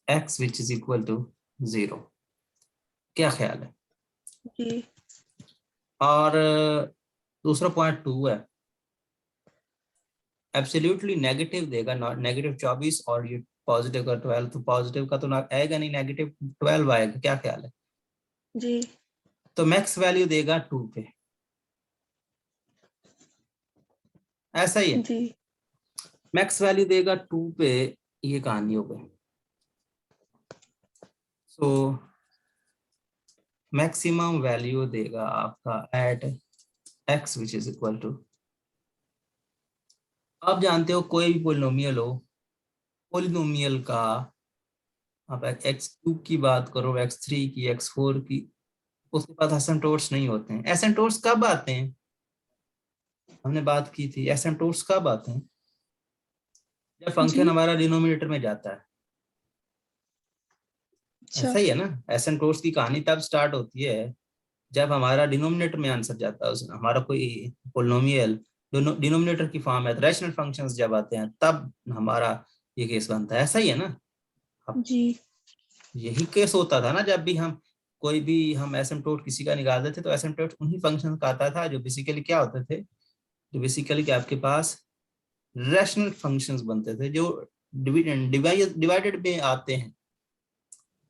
x which is equal to 0। क्या ख्याल है? जी। और दूसरा पॉइंट 2 है, एब्सोल्युटली नेगेटिव देगा, -24, और ये पॉजिटिव का 12, तो पॉजिटिव का तो ना आएगा नहीं, -12 आएगा। क्या ख्याल है? जी। तो मैक्स वैल्यू देगा 2 पे, ऐसा ही है, जी। मैक्स वैल्यू देगा 2 पे। ये कहानी हो गई। सो मैक्सिमम वैल्यू देगा आपका at x which is equal to, आप जानते हो कोई भी पोलिनोमियल हो, पोलिनोमियल का आप x3 की बात करो, x3 की, x4 की, उसके पास एसिम्प्टोट्स नहीं होते हैं। एसिम्प्टोट्स कब आते हैं? हमने बात की थी, एसिम्प्टोट्स कब आते हैं? जब जी। फंक्शन हमारा डिनोमिनेटर में जाता है। अच्छा। ऐसा ही है ना, एसिम्प्टोट्स की कहानी तब स्टार्ट होती है जब हमारा डिनोमिनेटर में आंसर जाता है, हमारा कोई पोलिनोमियल डिनोमिनेटर की फॉर्म है, रैशनल फंक्शंस जब आते हैं तब हमारा ये केस बनता है। ऐसा ही है ना। अब जी। यही केस होता था ना, जब भी हम कोई भी हम एसिम्प्टोट किसी का निकालते थे, तो एसिम्प्टोट उन्हीं फंक्शन का आता था जो बेसिकली क्या होते थे, जो बेसिकली कि आपके पास रैशनल फंक्शंस बनते थे, जो डिवाइडेड में आते हैं।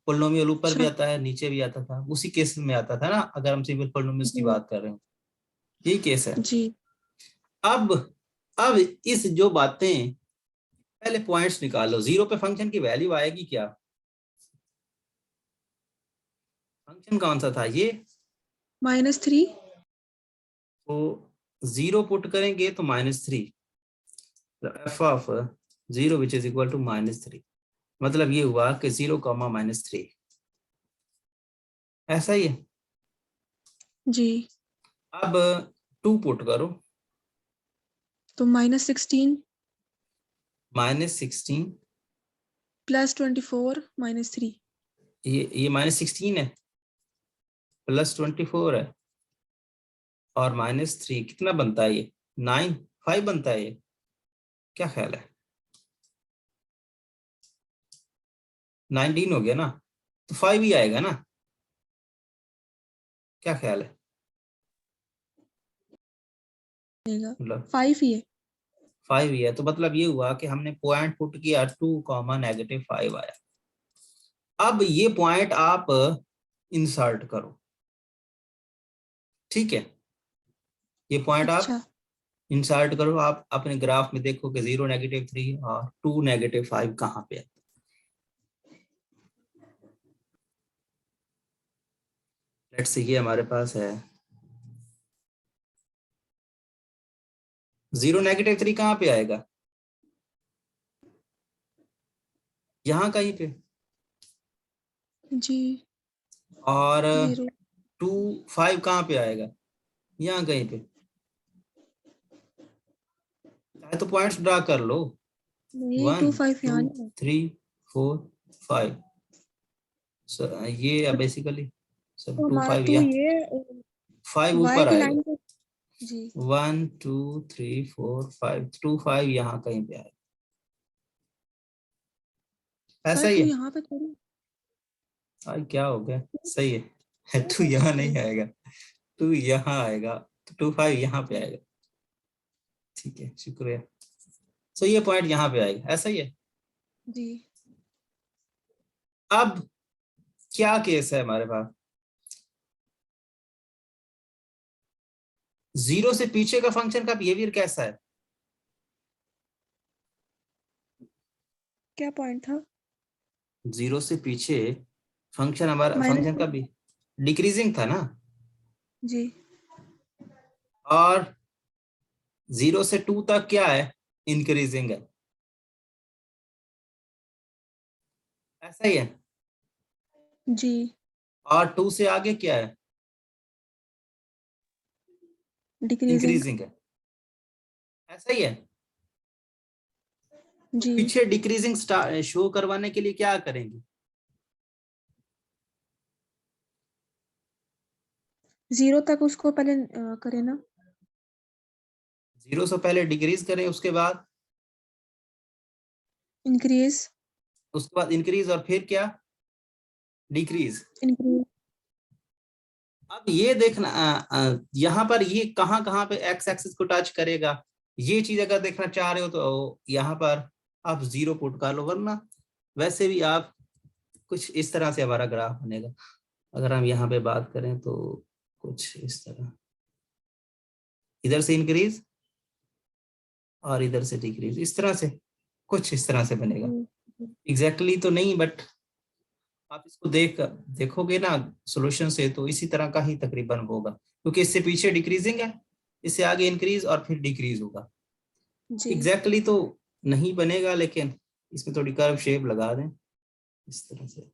पोलिनोमियल ऊपर भी अच्छा। आता है, नीचे भी आता था, उसी केस में आता था ना, अगर हम सिंपल पोलिनोमियल्स की जी। बात कर रहे हैं। यही केस है। जी। अब अब इस जो बातें, पहले पॉइंट्स निकालो। 0 पे फंक्शन की वैल्यू आएगी क्या? फंक्शन कौन सा था ये? -3। तो 0 पुट करेंगे तो -3, f of 0 which is equal to -3। मतलब ये हुआ कि 0, -3, ऐसा ही है। जी। अब 2 पुट करो, तो -16 -16, +24 -3। ये -16 है, +24 है, और -3 कितना बनता है ये? 9, 5 बनता है ये। क्या ख्याल है? 19 हो गया ना, तो 5 ही आएगा ना? क्या ख्याल है? मतलब 5 ही है। 5 ही है, तो मतलब ये हुआ कि हमने पॉइंट पुट किया 2, -5 आया। अब ये पॉइंट आप इंसर्ट करो, ठीक है? ये पॉइंट आप अच्छा। इंसर्ट करो। आप अपने ग्राफ में देखो कि 0, -3 और 2, -5 कहाँ पे है। लेट्स से ये हमारे पास है 0, -3 कहाँ पे आएगा? यहाँ कहीं पे। जी। और 0। 2, 5 कहाँ पे आएगा? यहाँ कहीं पे। चाहे तो पॉइंट्स ड्रा कर लो, नहीं, 1, 2 5 2, यहाँ नहीं 3, 4, 5। ये है। बेसिकली सब तो 2, हमारा 5 2 या ये 5 y ऊपर की आएगा। लाइन पे। जी। 1, 2, 3, 4, 5, 2, 5 यहाँ कहीं पे आएगा। सर ऐसा ही 2 है। यहाँ पे थोड़ी। क्या हो गया? सही है। 2 यहाँ नहीं आएगा, 2 यहाँ आएगा, तो 2, 5 यहाँ पे आएगा। ठीक है, शुक्रिया। सो ये पॉइंट यहाँ पे आएगा, ऐसा ही है। जी। अब क्या केस है हमारे पास? 0 से पीछे का फंक्शन का बिहेवियर कैसा है? क्या पॉइंट था? 0 से पीछे फंक्शन, हमारा फंक्शन का -3। भी डिक्रीजिंग था ना, जी। और 0 से 2 तक क्या है? इंक्रीजिंग है, ऐसा ही है। जी। और 2 से आगे क्या है? डिक्रीजिंग। इंक्रीजिंग है, ऐसा ही है। तो जी। पीछे डिक्रीजिंग शो करवाने के लिए क्या करेंगे? 0 तक उसको पहले करें ना। 0 से पहले डिक्रीज करें, उसके बाद इंक्रीज। इंक्रीज, और फिर क्या? डिक्रीज। इंक्रीज। अब ये देखना, यहाँ पर ये कहाँ कहाँ पे एक्स एक्सिस को टच करेगा, ये चीज अगर देखना चाह रहे हो तो यहाँ पर आप 0 पुट कर लो, वरना वैसे भी आप कुछ इस तरह से हमारा ग्राफ बनेगा। अगर हम यहाँ पे बात करें तो कुछ इस तरह, इधर से इंक्रीज और इधर से डिक्रीज, इस तरह से, कुछ इस तरह से बनेगा। एग्जैक्टली तो नहीं, बट आप इसको देखोगे ना सॉल्यूशन से, तो इसी तरह का ही तकरीबन होगा, क्योंकि इससे पीछे डिक्रीजिंग है, इससे आगे इंक्रीज और फिर डिक्रीज होगा। जी। एग्जैक्टली तो नहीं बनेगा, लेकिन इसमें थोड़ी कर्व शेप लगा दें इस तरह से,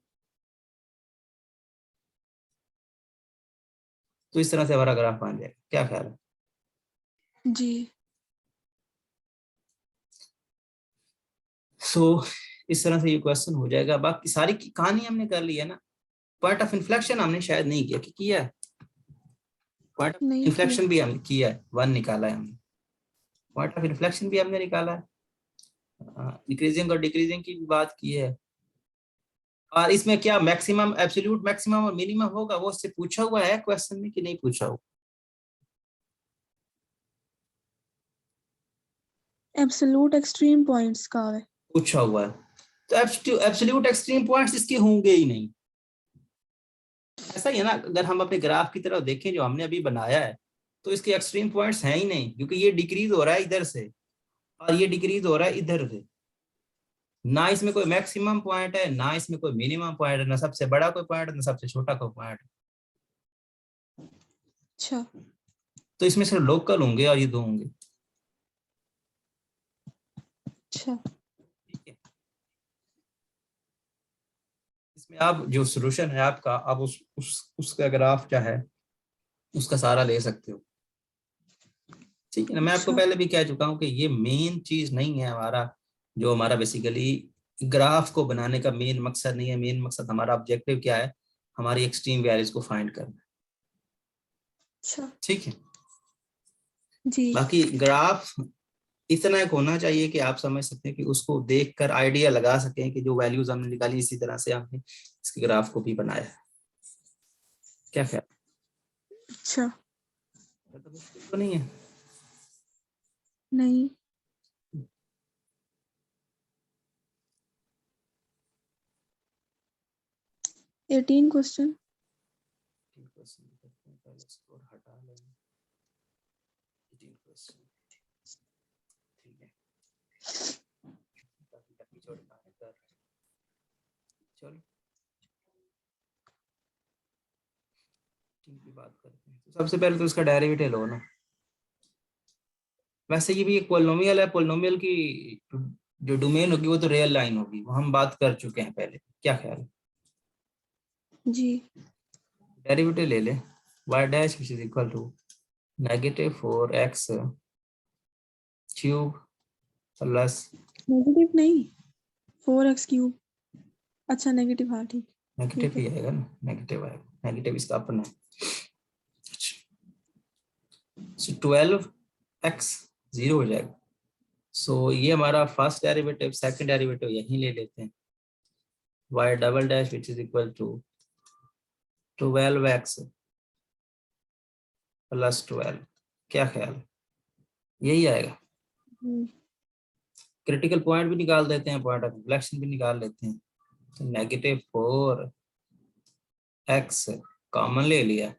तो इस तरह से हमारा ग्राफ बन जाएगा। क्या ख्याल है? जी। सो इस तरह से ये क्वेश्चन हो जाएगा। बाकी सारी की कहानी हमने कर ली है ना। पॉइंट ऑफ इन्फ्लेक्शन हमने शायद नहीं किया, कि किया है? पॉइंट ऑफ नहीं किया। इन्फ्लेक्शन भी हमने किया है, 1 निकाला है हमने। पॉइंट ऑफ इन्फ्लेक्शन भी हमने निकाला है, इंक्रीजिंग और डिक्रीजिंग की भी बात की है। और इसमें क्या मैक्सिमम, एब्सोल्यूट मैक्सिमम और मिनिमम होगा, वो उससे पूछा हुआ है क्वेश्चन में कि नहीं पूछा हुआ? एब्सोल्यूट एक्सट्रीम पॉइंट्स का है। पूछा हुआ है, तो एब्सोल्यूट एक्सट्रीम पॉइंट्स इसके होंगे ही नहीं। ऐसा ही है ना, अगर हम अपने ग्राफ की तरफ देखें जो हमने अभी बनाया है, तो इसके एक्सट्रीम पॉइंट्स हैं ही नहीं, क्योंकि ये डिक्रीज हो रहा है इधर से, और ये डिक्रीज हो रहा है इधर से। ना इसमें कोई मैक्सिमम पॉइंट है, ना इसमें कोई मिनिमम पॉइंट है, ना सबसे बड़ा कोई पॉइंट है, ना सबसे छोटा कोई पॉइंट है। अच्छा तो इसमें सिर्फ लोकल होंगे और ये दो होंगे। अच्छा ठीक है, इसमें आप जो सोल्यूशन है आपका, आप उसका ग्राफ क्या है उसका सारा ले सकते हो। ठीक है ना, मैं आपको अच्छा पहले भी कह चुका हूँ कि ये मेन चीज नहीं है हमारा, जो हमारा बेसिकली ग्राफ को बनाने का मेन मकसद नहीं है। मेन मकसद हमारा ऑब्जेक्टिव क्या है, हमारी एक्सट्रीम वैल्यूज को फाइंड करना। अच्छा ठीक है, जी बाकी ग्राफ इतना एक होना चाहिए कि आप समझ सकते हैं कि उसको देखकर आइडिया लगा सकें कि जो वैल्यूज हमने निकाली इसी तरह से हमने इसके ग्राफ को भी बनाया है। क्या ख्याल, अच्छा तो मुश्किल तो नहीं है? नहीं 18 क्वेश्चन 18% पहले स्कोर हटा लेंगे। 18%, ठीक है, ताकि छोड़ पाए कर। चलो की बात करते हैं, तो सबसे पहले तो इसका डेरिवेटिव लो ना। वैसे ये भी एक पोलिनोमियल है, पोलिनोमियल की जो डोमेन होगी वो तो रियल लाइन होगी, वो हम बात कर चुके हैं पहले। क्या ख्याल है? जी डेरिवेटिव ले ले, y dash which is equal to -4x cube plus, negative नहीं 4x क्यूब। अच्छा नेगेटिव हाँ ठीक नेगेटिव ठीक है ही आएगा ना, नेगेटिव आएगा, नेगेटिव इसका अपना है। 12x 0 हो जाएगा। सो ये हमारा फर्स्ट डेरिवेटिव, सेकंड डेरिवेटिव यहीं ले लेते हैं, y double dash which is equal to 12x plus 12। क्या ख्याल है, यही आएगा? क्रिटिकल पॉइंट भी निकाल देते हैं, पॉइंट ऑफ इन्फ्लेक्शन भी निकाल लेते हैं। तो -4x कॉमन ले लिया,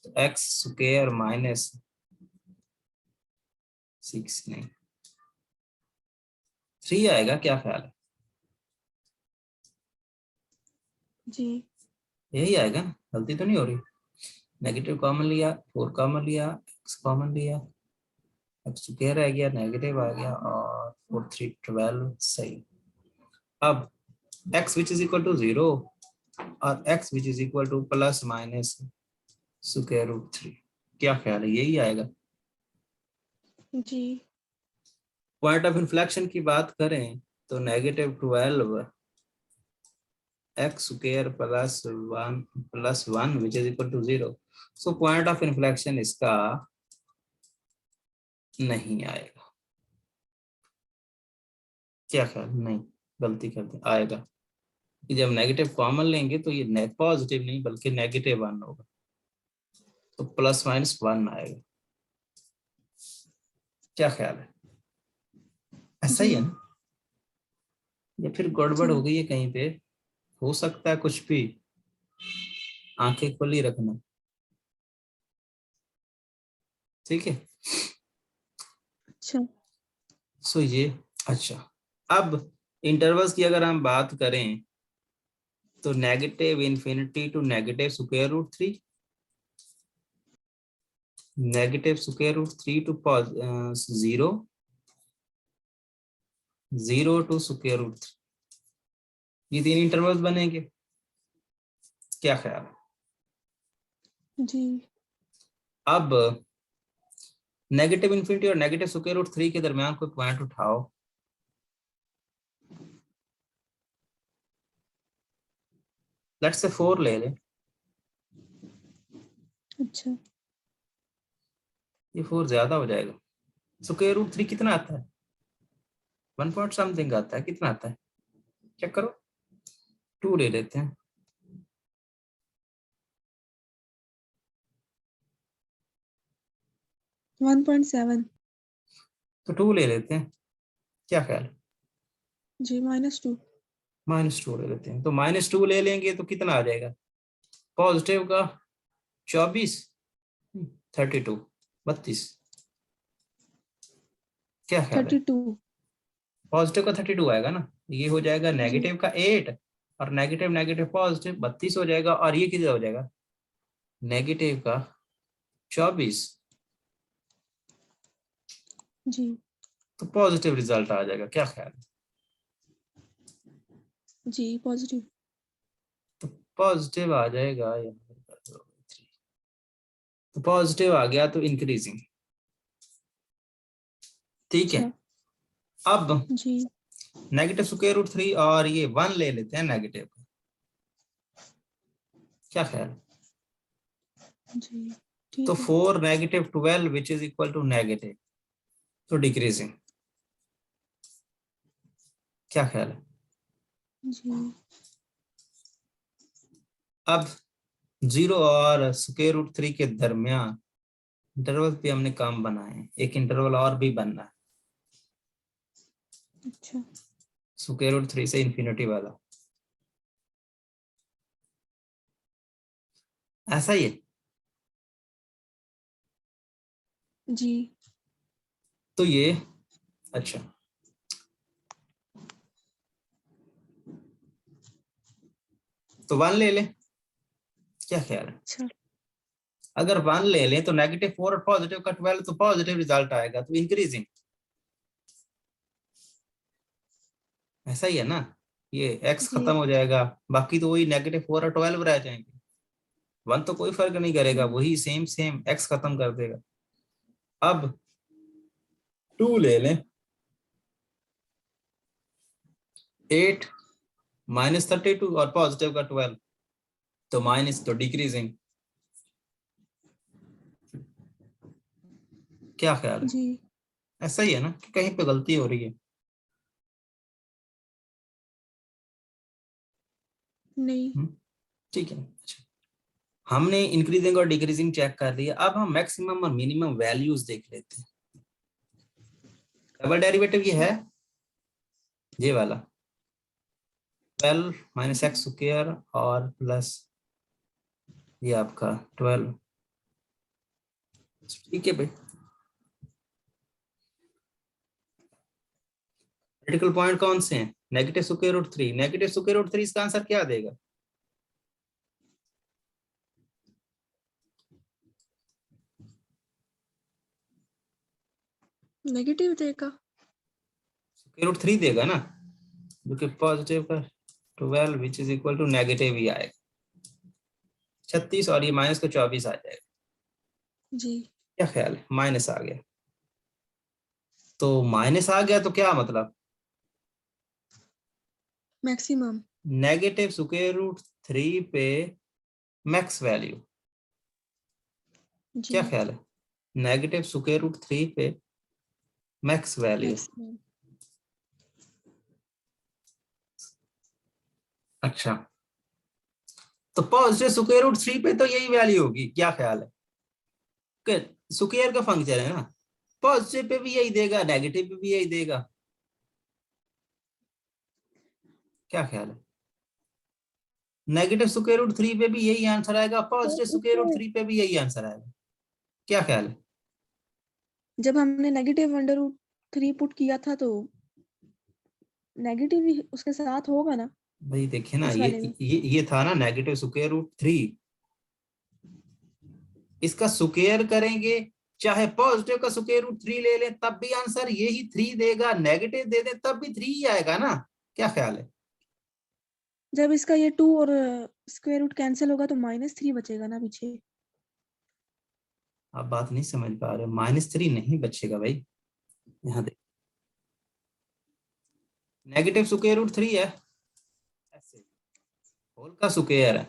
तो x स्क्वायर माइनस 6 नहीं 3 आएगा। क्या ख्याल है, जी यही आएगा ना? गलती तो नहीं हो रही? नेगेटिव कॉमन लिया, 4 कॉमन लिया, x कॉमन लिया, x स्क्वायर आ गया, नेगेटिव आ गया, और 4 3 12 सही। अब x which is equal to 0 और x which is equal to plus minus square root 3। क्या ख्याल है, यही आएगा? जी पॉइंट ऑफ इन्फ्लेक्शन की बात करें तो -12 x square plus 1 which is equal to 0। So point of inflection इसका नहीं आएगा। क्या ख्याल, नहीं गलती कर दी, आएगा कि जब नेगेटिव कॉमन लेंगे तो ये पॉजिटिव नहीं बल्कि -1 होगा, तो +-1 आएगा। क्या ख्याल है, ऐसा जी ही है ना? या फिर गड़बड़ जी हो गई है कहीं पे? हो सकता है कुछ भी, आंखें खुली रखना। ठीक है, अच्छा सो ये अच्छा। अब इंटरवल्स की अगर हम बात करें तो -∞ टू -√3, -√3 टू 0, 0 टू √3, ये 3 इंटरवल्स बनेंगे। क्या ख्याल है? जी अब -∞ और -√3 के दरमियान कोई पॉइंट उठाओ। लेट्स से 4 ले ले, अच्छा ये 4 ज्यादा हो जाएगा। √3 कितना आता है? 1 पॉइंट समथिंग आता है, कितना आता है चेक करो। 2 ले लेते हैं, 1.7 तो 2 ले लेते हैं। क्या ख्याल है? जी -2 -2 ले लेते हैं, तो -2 ले लेंगे तो कितना आ जाएगा पॉजिटिव का? 24 32 32 क्या ख्याल है? 32। पॉजिटिव का 32 आएगा ना, ये हो जाएगा जी नेगेटिव का 8 और नेगेटिव नेगेटिव पॉजिटिव 32 हो जाएगा, और ये कितना हो जाएगा? नेगेटिव का 24। जी तो पॉजिटिव रिजल्ट आ जाएगा, क्या ख्याल है? जी पॉजिटिव। तो पॉजिटिव आ जाएगा, तो पॉजिटिव आ गया तो इंक्रीजिंग। ठीक है, अच्छा अब जी नेगेटिव स्क्वायर रूट 3 और ये 1 ले लेते हैं नेगेटिव का, क्या ख्याल है? जी तो ठीक है 4 negative 12 which is equal to negative, तो डिक्रीजिंग, क्या ख्याल है? जी अब 0 और स्क्वायर रूट 3 के दरमियान इंटरवल पे हमने काम बनाए हैं, एक इंटरवल और भी बनना है अच्छा स्क्वायर रूट 3 से इंफिनिटी वाला, ऐसा ही है। जी तो ये अच्छा, तो 1 ले ले, क्या ख्याल है? अच्छा अगर 1 ले लें तो नेगेटिव 4 और पॉजिटिव का 12, तो पॉजिटिव रिजल्ट आएगा, तो इंक्रीजिंग, ऐसा ही है ना। ये x जी खत्म हो जाएगा, बाकी तो वही नेगेटिव 4 और 12 रह जाएंगे, 1 तो कोई फर्क नहीं करेगा, वही सेम सेम x खत्म कर देगा। अब 2 ले लें, 8 माइनस 32 और पॉजिटिव का 12, तो माइनस, तो डिक्रीजिंग, क्या ख्याल है? जी ऐसा ही है ना, कि कहीं पे गलती हो रही है? नहीं ठीक है, अच्छा, हमने इंक्रीजिंग और डिक्रीजिंग चेक कर लिया, अब हम मैक्सिमम और मिनिमम वैल्यूज देख लेते हैं। डबल डेरिवेटिव ये अच्छा है, ये वाला 12 माइनस एक्स स्क्वायर और प्लस ये आपका 12, ठीक है भाई। क्रिटिकल पॉइंट कौन से हैं? Negative square root 3, negative square root 3, इसका आंसर क्या देगा? नेगेटिव देगा। स्क्वायर रूट 3 देगा ना, जो कि पॉजिटिव का 12 which is equal to negative ही आएगा 36, और ये माइनस का 24 आ जाएगा, जी क्या ख्याल है? माइनस आ गया, तो माइनस आ गया तो क्या मतलब? मैक्सिमम। नेगेटिव स्क्वायर रूट 3 पे मैक्स वैल्यू, जी क्या ख्याल है? नेगेटिव स्क्वायर रूट 3 पे मैक्स वैल्यू, मैक्सिमम। अच्छा, तो पॉजिटिव स्क्वायर रूट 3 पे तो यही वैल्यू होगी, क्या ख्याल है? स्क्वायर का फंक्शन है ना, पॉजिटिव पे भी यही देगा, नेगेटिव पे भी यही देगा, क्या ख्याल है? नेगेटिव स्क्वायर रूट 3 पे भी यही आंसर आएगा, तो पॉजिटिव स्क्वायर रूट इसमें 3 पे भी यही आंसर आएगा, क्या ख्याल है? जब हमने नेगेटिव अंडर रूट 3 पुट किया था तो नेगेटिव भी उसके साथ होगा ना भाई देखिए ना, इस वाले में। ये था ना नेगेटिव स्क्वायर रूट 3, इसका स्क्वायर करेंगे, चाहे पॉजिटिव का स्क्वायर रूट 3 ले लें तब भी आंसर यही 3 देगा, नेगेटिव दे दें तब भी 3 ही आएगा ना, क्या ख्याल है? जब इसका ये 2 और स्क्वायर रूट कैंसिल होगा तो -3 बचेगा ना पीछे। आप बात नहीं समझ पा रहे, -3 नहीं बचेगा भाई, यहाँ देख, नेगेटिव स्क्वायर रूट 3 है, ऐसे होल का स्क्वायर है,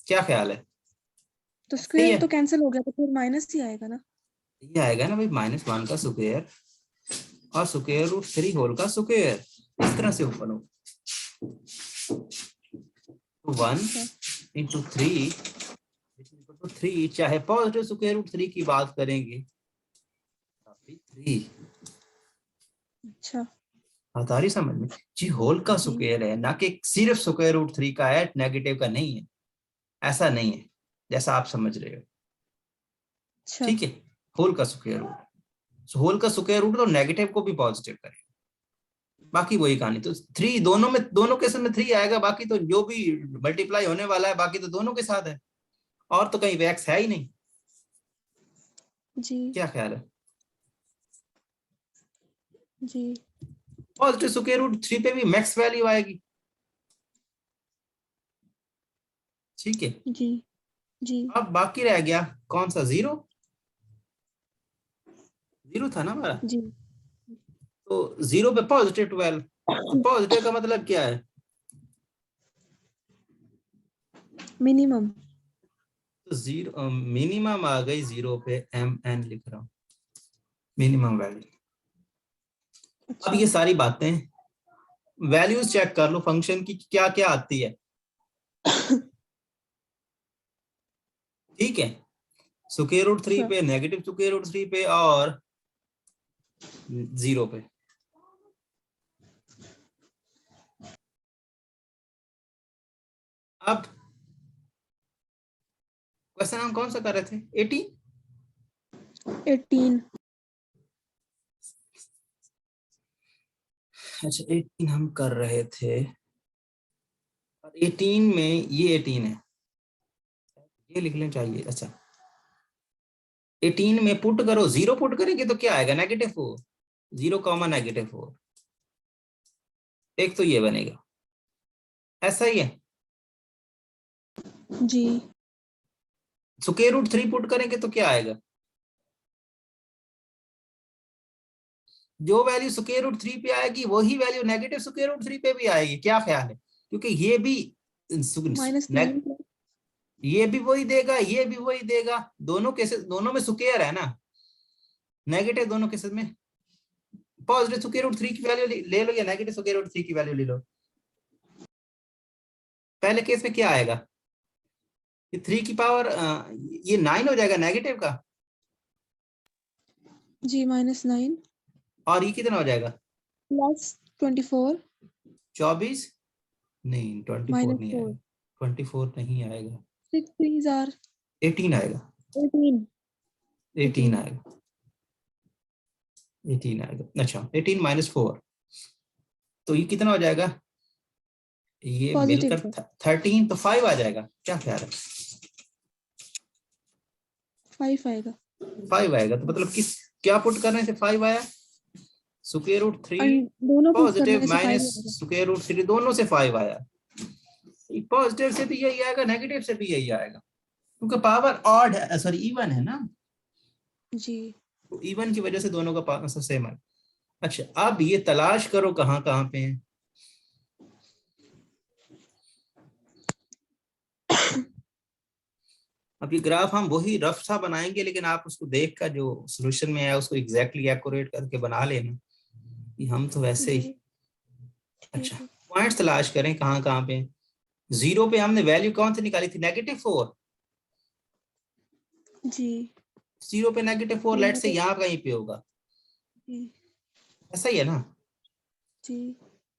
क्या ख्याल है? तो ऐसे ही स्क्वायर है, तो कैंसिल हो गया तो फिर माइनस ही आएगा ना। ये आएगा ना भाई, -1 का स्क्वायर और स्क्वायर रूट 3 होल का स्क्वायर, इस तरह से ओपन हो, 1 अच्छा इंटू 3, 3, चाहे पॉजिटिव स्क्वायर रूट 3 की बात करेंगे तब भी 3, अच्छा बात आ रही समझ में? जी होल का जी स्क्वायर है ना, कि सिर्फ स्क्वायर रूट 3 का है, नेगेटिव का नहीं है, ऐसा नहीं है जैसा आप समझ रहे हो, अच्छा ठीक है, होल का स्क्वायर रूट, होल का स्क्वायर रूट तो नेगेटिव को भी पॉजिटिव करेगा, बाकी वही कहानी। तो 3 दोनों में, दोनों केस में 3 आएगा, बाकी तो जो भी मल्टीप्लाई होने वाला है बाकी तो दोनों के साथ है, और तो कहीं एक्स है ही नहीं। जी क्या ख्याल है? जी पॉजिटिव स्क्वायर रूट 3 पे भी मैक्स वैल्यू आएगी। ठीक है, जी जी अब बाकी रह गया कौन सा? 0। 0 था ना हमारा, जी तो 0 पे पॉजिटिव 12। तो पॉजिटिव का मतलब क्या है? मिनिमम। तो 0 मिनिमम आ गई 0 पे, एम एन लिख रहा हूँ, मिनिमम वैल्यू। अब अच्छा ये सारी बातें वैल्यूज चेक कर लो फंक्शन की क्या क्या आती है। ठीक है, स्क्वायर रूट 3 अच्छा पे, नेगेटिव स्क्वायर रूट 3 पे, और 0 पे। अब क्वेश्चन हम कौन सा कर रहे थे? 18। 18। अच्छा 18 हम कर रहे थे, और 18 में ये 18 है, ये लिख लेना चाहिए। अच्छा 18 में पुट करो, 0 पुट करेंगे तो क्या आएगा? -4। 0 कॉमा -4, एक तो ये बनेगा, ऐसा ही है। जी स्क्वायर रूट 3 पुट करेंगे तो क्या आएगा? जो वैल्यू स्क्वायर रूट 3 पे आएगी वही वैल्यू नेगेटिव स्क्वायर रूट 3 पे भी आएगी। क्या ख्याल है? क्योंकि ये भी -9 ये भी वही देगा, ये भी वही देगा, दोनों केसेस, दोनों में स्क्वायर है ना, नेगेटिव दोनों केसेस में। पॉजिटिव स्क्वायर रूट 3 की वैल्यू ले लो या नेगेटिव स्क्वायर रूट 3 की वैल्यू ले लो, पहले केस में क्या आएगा? ये 3 की पावर ये 9 हो जाएगा नेगेटिव का, जी -9 और ये कितना हो जाएगा? +24 24। नहीं 24 नहीं -4 आएगा, 24 नहीं आएगा, 6 3s are 18 आएगा, 18 18 18 आएगा, 18 आएगा। अच्छा 18 -4, तो ये कितना हो जाएगा? ये पॉजिटिव मिलकर का 13, तो 5 आ जाएगा। क्या ख्याल है? 5 आएगा। 5 आएगा, तो मतलब किस, क्या पुट करने से 5 आया? स्क्वायर रूट 3 दोनों पुट पॉजिटिव करने से 5 माइनस आएगा। स्क्वायर रूट 3, दोनों से 5 आया। पॉजिटिव से भी यही आएगा, नेगेटिव से भी यही आएगा, क्योंकि पावर ऑड है, सॉरी इवन है ना, जी तो इवन की वजह से दोनों का पावर सेम है। अच्छा अब ये तलाश करो कहाँ कहाँ पे है। अब ये ग्राफ हम वही रफ सा बनाएंगे, लेकिन आप उसको देख कर जो सोल्यूशन में है उसको एग्जैक्टली एक्यूरेट करके बना लेना, कि हम तो वैसे जी ही। अच्छा ठीक है। पॉइंट्स तलाश करें कहाँ कहाँ पे। 0 पे हमने वैल्यू कौन सी निकाली थी? -4। जी 0 पे -4, लेट यहाँ से पे यहाँ कहीं पे होगा, जी ऐसा ही है ना। जी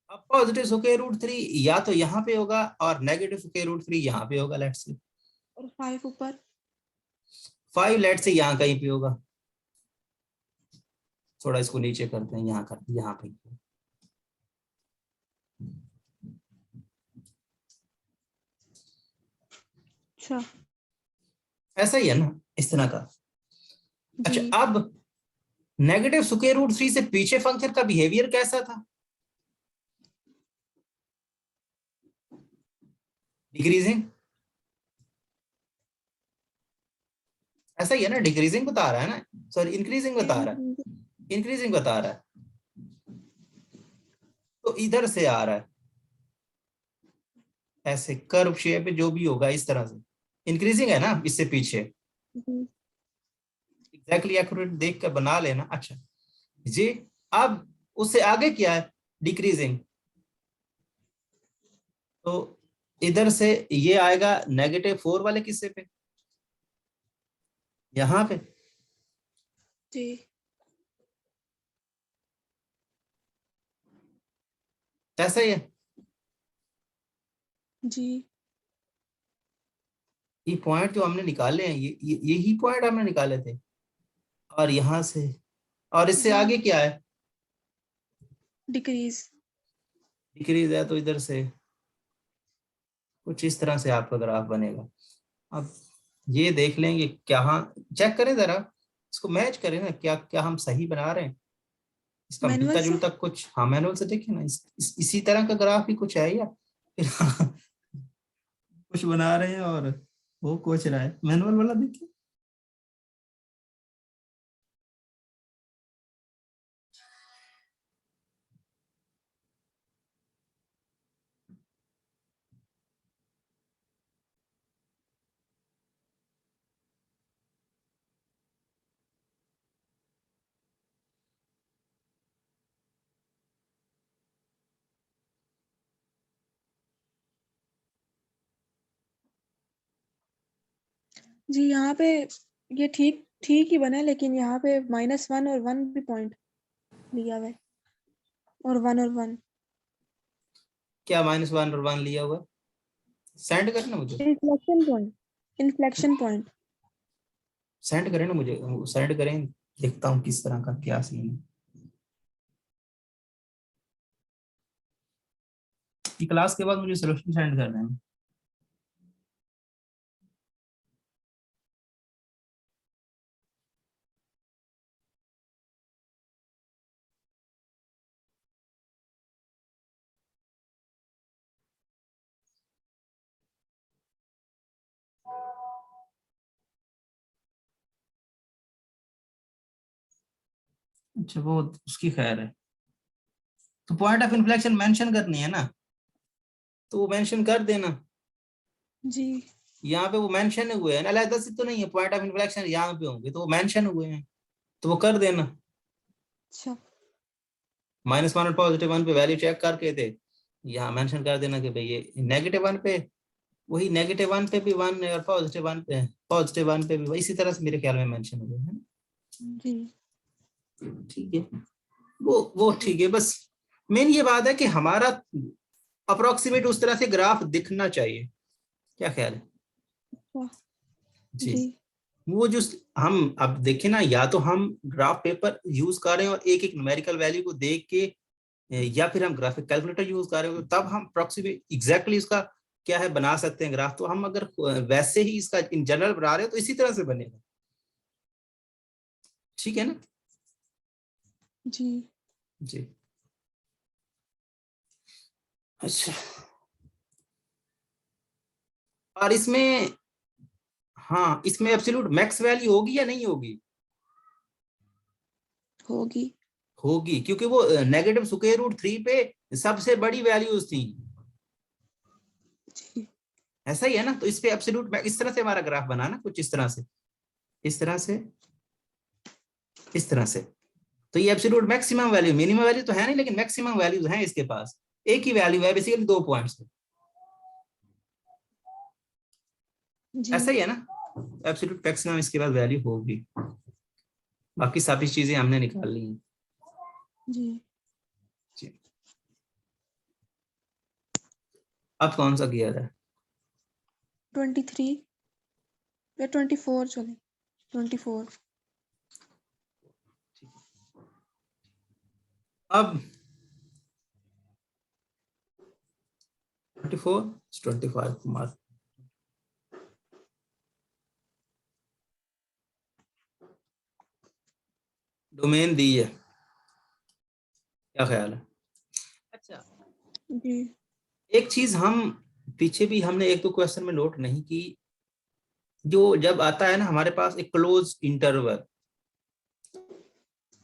अब पॉजिटिव स्क्वायर रूट 3 या तो यहाँ पे होगा, और नेगेटिव स्क्वायर रूट 3 यहाँ पे होगा, लेट से और 5 ऊपर। 5 लेट से यहाँ कहीं पे होगा। थोड़ा इसको नीचे करते हैं, यहाँ करते हैं, यहाँ पे। अच्छा ऐसा ही है ना, इस तरह का। जी अच्छा अब नेगेटिव स्क्वायर रूट 3 से पीछे फंक्शन का बिहेवियर कैसा था? डिक्रीजिंग, ऐसा ही है ना, डिक्रीजिंग बता रहा है ना, सॉरी इंक्रीजिंग बता रहा है, इंक्रीजिंग बता रहा है, तो इधर से आ रहा है ऐसे कर्व शेप जो भी होगा इस तरह से, इंक्रीजिंग है ना इससे पीछे। जी एग्जैक्टली एक्यूरेट देख कर बना लेना। अच्छा जी, अब उससे आगे क्या है? डिक्रीजिंग, तो इधर से ये आएगा -4 वाले किस्से पे, यहाँ पे। जी ऐसा ही है, जी ये पॉइंट जो हमने निकाले हैं, यही पॉइंट हमने निकाले थे, और यहाँ से और इससे आगे क्या है? डिक्रीज। डिक्रीज है, तो इधर से कुछ इस तरह से आपका ग्राफ बनेगा। अब ये देख लेंगे, क्या हाँ चेक करें जरा, इसको मैच करें ना, क्या क्या हम सही बना रहे हैं, इसका मैनुअल मिलता से। जुलता कुछ। हाँ मैनुअल से देखिए ना, इसी तरह का ग्राफ ही कुछ है या फिर कुछ बना रहे हैं और वो कोच रहा है। मैनुअल वाला देखिए। जी यहाँ पे ये ठीक ठीक ही बना है, लेकिन यहाँ पे -1 और 1 भी पॉइंट लिया हुआ है, और 1 और 1। क्या -1 और 1 लिया हुआ? सेंड करना मुझे, inflection point, inflection point. Send करें ना मुझे, सेंड करें, देखता हूँ किस तरह का क्या सीन है। क्लास के बाद मुझे सोल्यूशन सेंड करना है। अच्छा वो उसकी खैर है, तो पॉइंट ऑफ इन्फ्लेक्शन मेंशन करनी है ना, तो वो मेंशन कर देना। जी यहाँ पे वो मेंशन हुए हैं, अलग से तो नहीं है पॉइंट ऑफ इन्फ्लेक्शन, यहाँ पे होंगे तो वो मेंशन हुए हैं, तो वो कर देना। अच्छा। -1 और +1 पे वैल्यू चेक करके थे, यहाँ मेंशन कर देना कि भाई ये -1 पे, वही -1 पे भी 1 है और +1 पे भी इसी तरह से मेरे ख्याल में मेंशन हुए हैं। जी ठीक है, वो ठीक है। बस मेन ये बात है कि हमारा अप्रोक्सीमेट उस तरह से ग्राफ दिखना चाहिए। क्या ख्याल है? वाह, जी। जी वो जो हम अब देखें ना, या तो हम ग्राफ पेपर यूज कर रहे हैं और एक एक न्यूमेरिकल वैल्यू को देख के, या फिर हम ग्राफिक कैलकुलेटर यूज कर रहे हो, तब हम अप्रोक्सीमेट एग्जैक्टली उसका क्या है बना सकते हैं ग्राफ। तो हम अगर वैसे ही इसका इन जनरल बना रहे हो तो इसी तरह से बनेगा। ठीक है ना? जी। जी। अच्छा, और इसमें, हाँ इसमें एब्सोल्यूट मैक्स वैल्यू होगी या नहीं होगी? होगी। होगी, क्योंकि वो -√3 पे सबसे बड़ी वैल्यूज थी। जी ऐसा ही है ना? तो इस पे एब्सोल्यूट, इस तरह से हमारा ग्राफ बनाना कुछ इस तरह से, इस तरह से, इस तरह से। तो ये absolute maximum value, minimum value तो है नहीं, लेकिन मैक्सिमम वैल्यूज हैं इसके पास। एक ही वैल्यू है बेसिकली 2 पॉइंट्स पे। जी ऐसा ही है ना? एब्सोल्यूट मैक्सिमम इसके बाद वैल्यू होगी। बाकी सभी चीजें हमने निकाल ली हैं। जी। जी। अब कौन सा किया जाए? 23 या 24 चले। 24। अब 24, 25 कुमार। डोमेन दी है, क्या ख्याल है? अच्छा, जी एक चीज हम पीछे भी हमने 1-2 क्वेश्चन में नोट नहीं की, जो जब आता है ना हमारे पास एक क्लोज इंटरवल,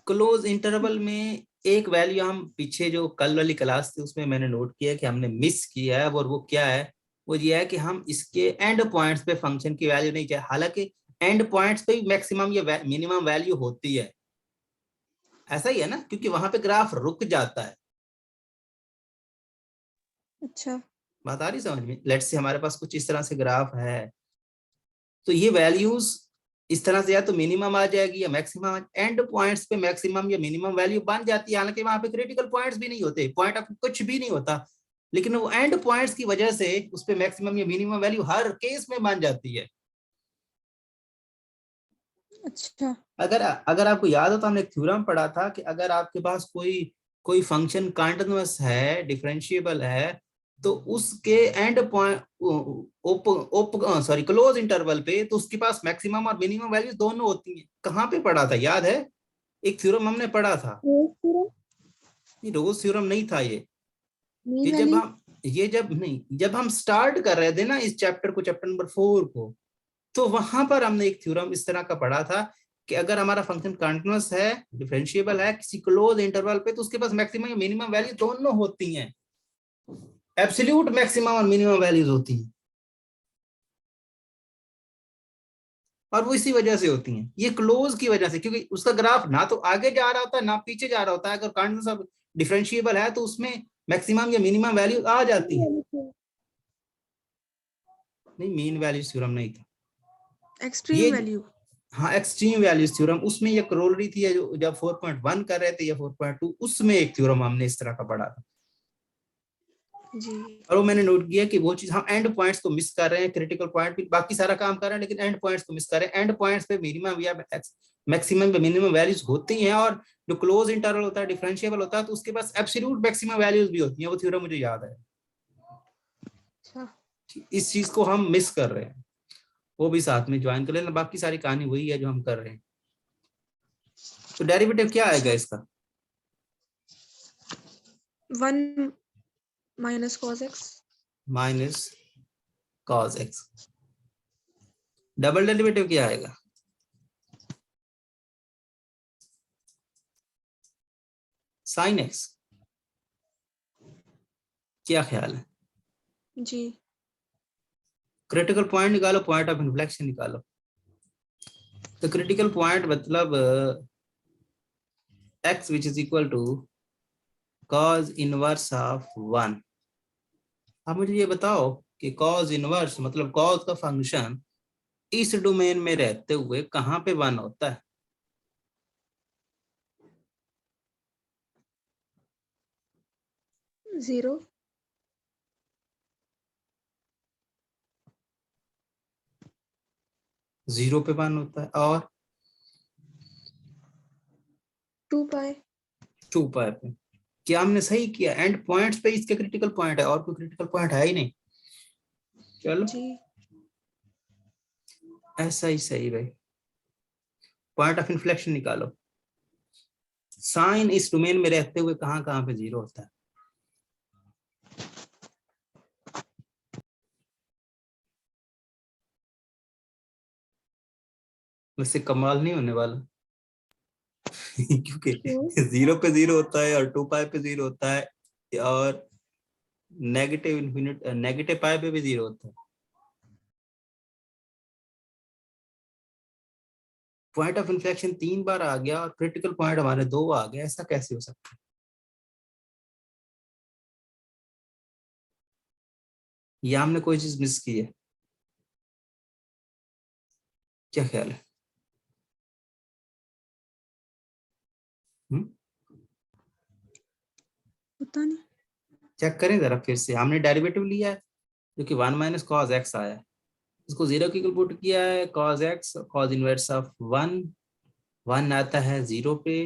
क्लोज इंटरवल में एक वैल्यू हम पीछे जो कल वाली क्लास थी उसमें मैंने नोट किया कि हमने मिस किया है, और वो क्या है? वो ये है कि हम इसके एंड पॉइंट्स पे फंक्शन की वैल्यू नहीं चाहिए, हालांकि एंड पॉइंट्स पे मैक्सिमम या मिनिमम वैल्यू होती है। ऐसा ही है ना, क्योंकि वहां पे ग्राफ रुक जाता है। अच्छा। बात आ रही समझ में? लेट्स से हमारे पास कुछ इस तरह से ग्राफ है, तो ये वैल्यूज इस तरह से या तो मिनिमम आ जाएगी या मैक्सिमम, एंड पॉइंट्स पे मैक्सिमम या मिनिमम वैल्यू बन जाती है। हालांकि वहां पे क्रिटिकल पॉइंट्स भी नहीं होते, पॉइंट ऑफ कुछ भी नहीं होता, लेकिन वो एंड पॉइंट्स की वजह से उस पे मैक्सिमम या मिनिमम वैल्यू हर केस में बन जाती है। अच्छा। अगर अगर आपको याद हो तो हमने एक थ्योरम पढ़ा था कि अगर आपके पास कोई कोई फंक्शन कंटीन्यूअस है, डिफरेंशिएबल है, तो उसके and point sorry close interval पे तो उसके पास मैक्सिमम और मिनिमम वैल्यूज दोनों होती हैं। कहाँ पे पढ़ा था, याद है? एक थ्योरम हमने पढ़ा था। रोज थ्योरम। नहीं, रोज थ्योरम नहीं था ये। मीन ये जब वैल्यू। हम ये जब नहीं जब हम स्टार्ट कर रहे थे ना इस चैप्टर को, चैप्टर नंबर 4 को, तो वहां पर हमने एक थ्योरम इस तरह का पढ़ा था कि अगर हमारा फंक्शन कंटीन्यूअस है, डिफरेंशिएबल है किसी क्लोज इंटरवल पे, तो उसके पास मैक्सिमम या मिनिमम वैल्यू दोनों होती हैं। एब्सोल्यूट मैक्सिमम और मिनिमम वैल्यूज होती हैं, और वो इसी वजह से होती हैं, ये क्लोज की वजह से, क्योंकि उसका ग्राफ ना तो आगे जा रहा होता है ना पीछे जा रहा होता है। अगर कंटीन्यूअस डिफरेंशिएबल है तो उसमें मैक्सिमम या मिनिमम वैल्यू आ जाती है। नहीं, मीन वैल्यू थ्योरम नहीं था एक्सट्रीम ये। वैल्यू। हाँ, एक्सट्रीम वैल्यूज थ्योरम, उसमें ये करोलरी थी, जो जब 4.1 कर रहे थे या 4.2, उसमें एक थ्योरम हमने इस तरह का पढ़ा था। जी। और वो मैंने नोट किया कि वो चीज हम एंड पॉइंट्स को मिस कर रहे हैं, क्रिटिकल पॉइंट भी बाकी सारा काम कर रहे हैं, लेकिन एंड पॉइंट्स को मिस कर रहे हैं। एंड पॉइंट्स पे मिनिमम या मैक्सिमम या मिनिमम वैल्यूज होती हैं, और जो क्लोज इंटरवल होता है, डिफरेंशिएबल होता है, तो उसके पास एब्सोल्यूट मैक्सिमम वैल्यूज भी होती हैं। वो थ्योरम मुझे याद है। अच्छा। इस चीज को हम मिस कर रहे हैं, वो भी साथ में ज्वाइन कर लेना। बाकी सारी कहानी वही है जो हम कर रहे हैं। तो डेरिवेटिव क्या आएगा अच्छा। इसका? 1 minus cos x. Minus cos x. Double derivative क्या आएगा? Sine x. क्या ख्याल है? जी। क्रिटिकल पॉइंट निकालो, पॉइंट ऑफ इन्फ्लेक्शन निकालो। तो क्रिटिकल पॉइंट मतलब x which is equal to cos inverse of 1। अब मुझे ये बताओ कि कॉज इनवर्स मतलब कॉज का फंक्शन इस डोमेन में रहते हुए कहाँ पे 1 होता है? 0। 0 पे 1 होता है, और 2 पाई। 2 पाई पे। क्या हमने सही किया? एंड पॉइंट्स पे इसके क्रिटिकल पॉइंट है, और कोई क्रिटिकल पॉइंट है ही नहीं। चलो, जी। ऐसा ही सही भाई। पॉइंट ऑफ इन्फ्लेक्शन निकालो। साइन इस डोमेन में रहते हुए कहाँ कहाँ पे 0 होता है? वैसे कमाल नहीं होने वाला क्योंकि क्यों? 0 पे 0 होता है, और 2 पाई पे 0 होता है, और नेगेटिव इन्फिनिट नेगेटिव पाई पे भी 0 होता है। पॉइंट ऑफ इन्फ्लेक्शन 3 बार आ गया और क्रिटिकल पॉइंट हमारे 2 आ गया, ऐसा कैसे हो सकता है? या हमने कोई चीज मिस की है? क्या ख्याल है? पता नहीं। चेक करें जरा फिर से। हमने डेरिवेटिव लिया है जो कि 1 माइनस कॉज एक्स आया है, इसको 0 की पुट किया है, cos x cos inverse of 1। 1 आता है 0 पे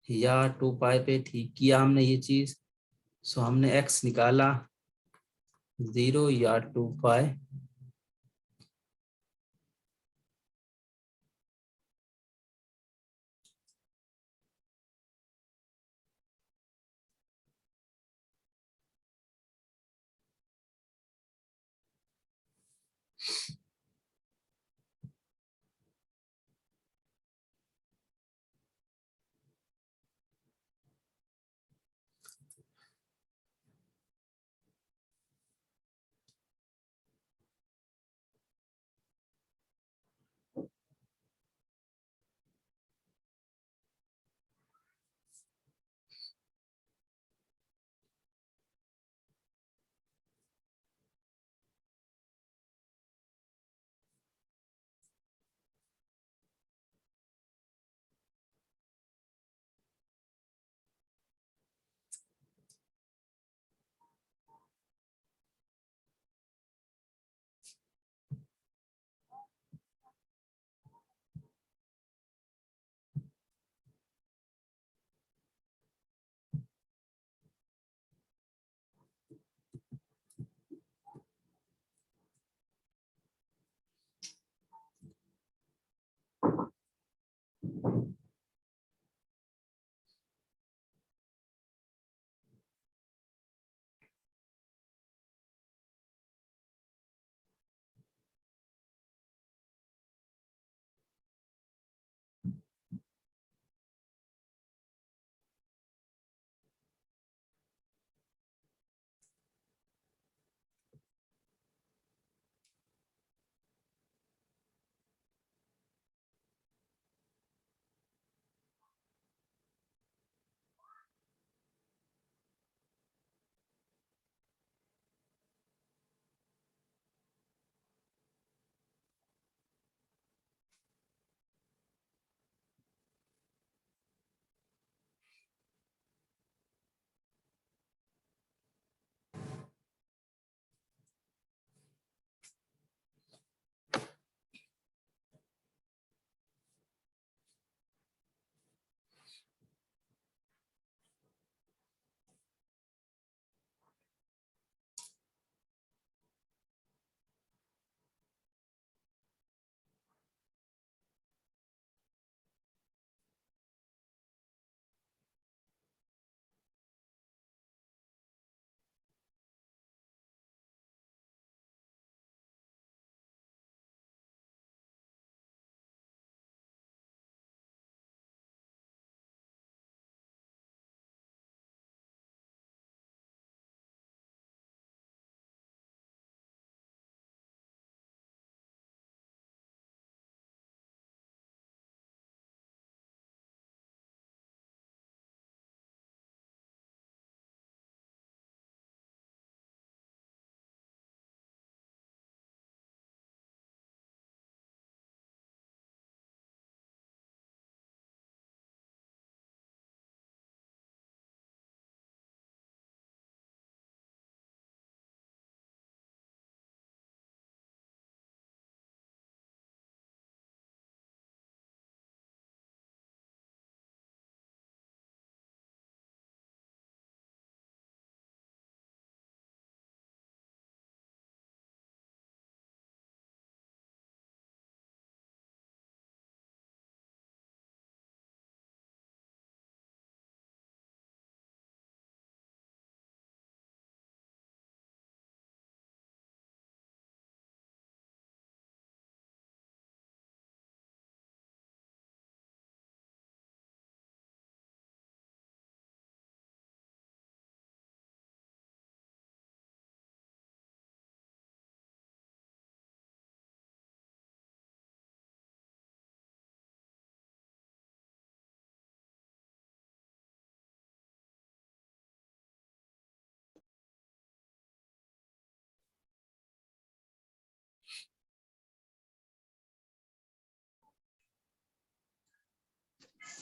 या 2 पाई पे, ठीक किया हमने ये चीज। सो हमने एक्स निकाला 0 या 2 पाई।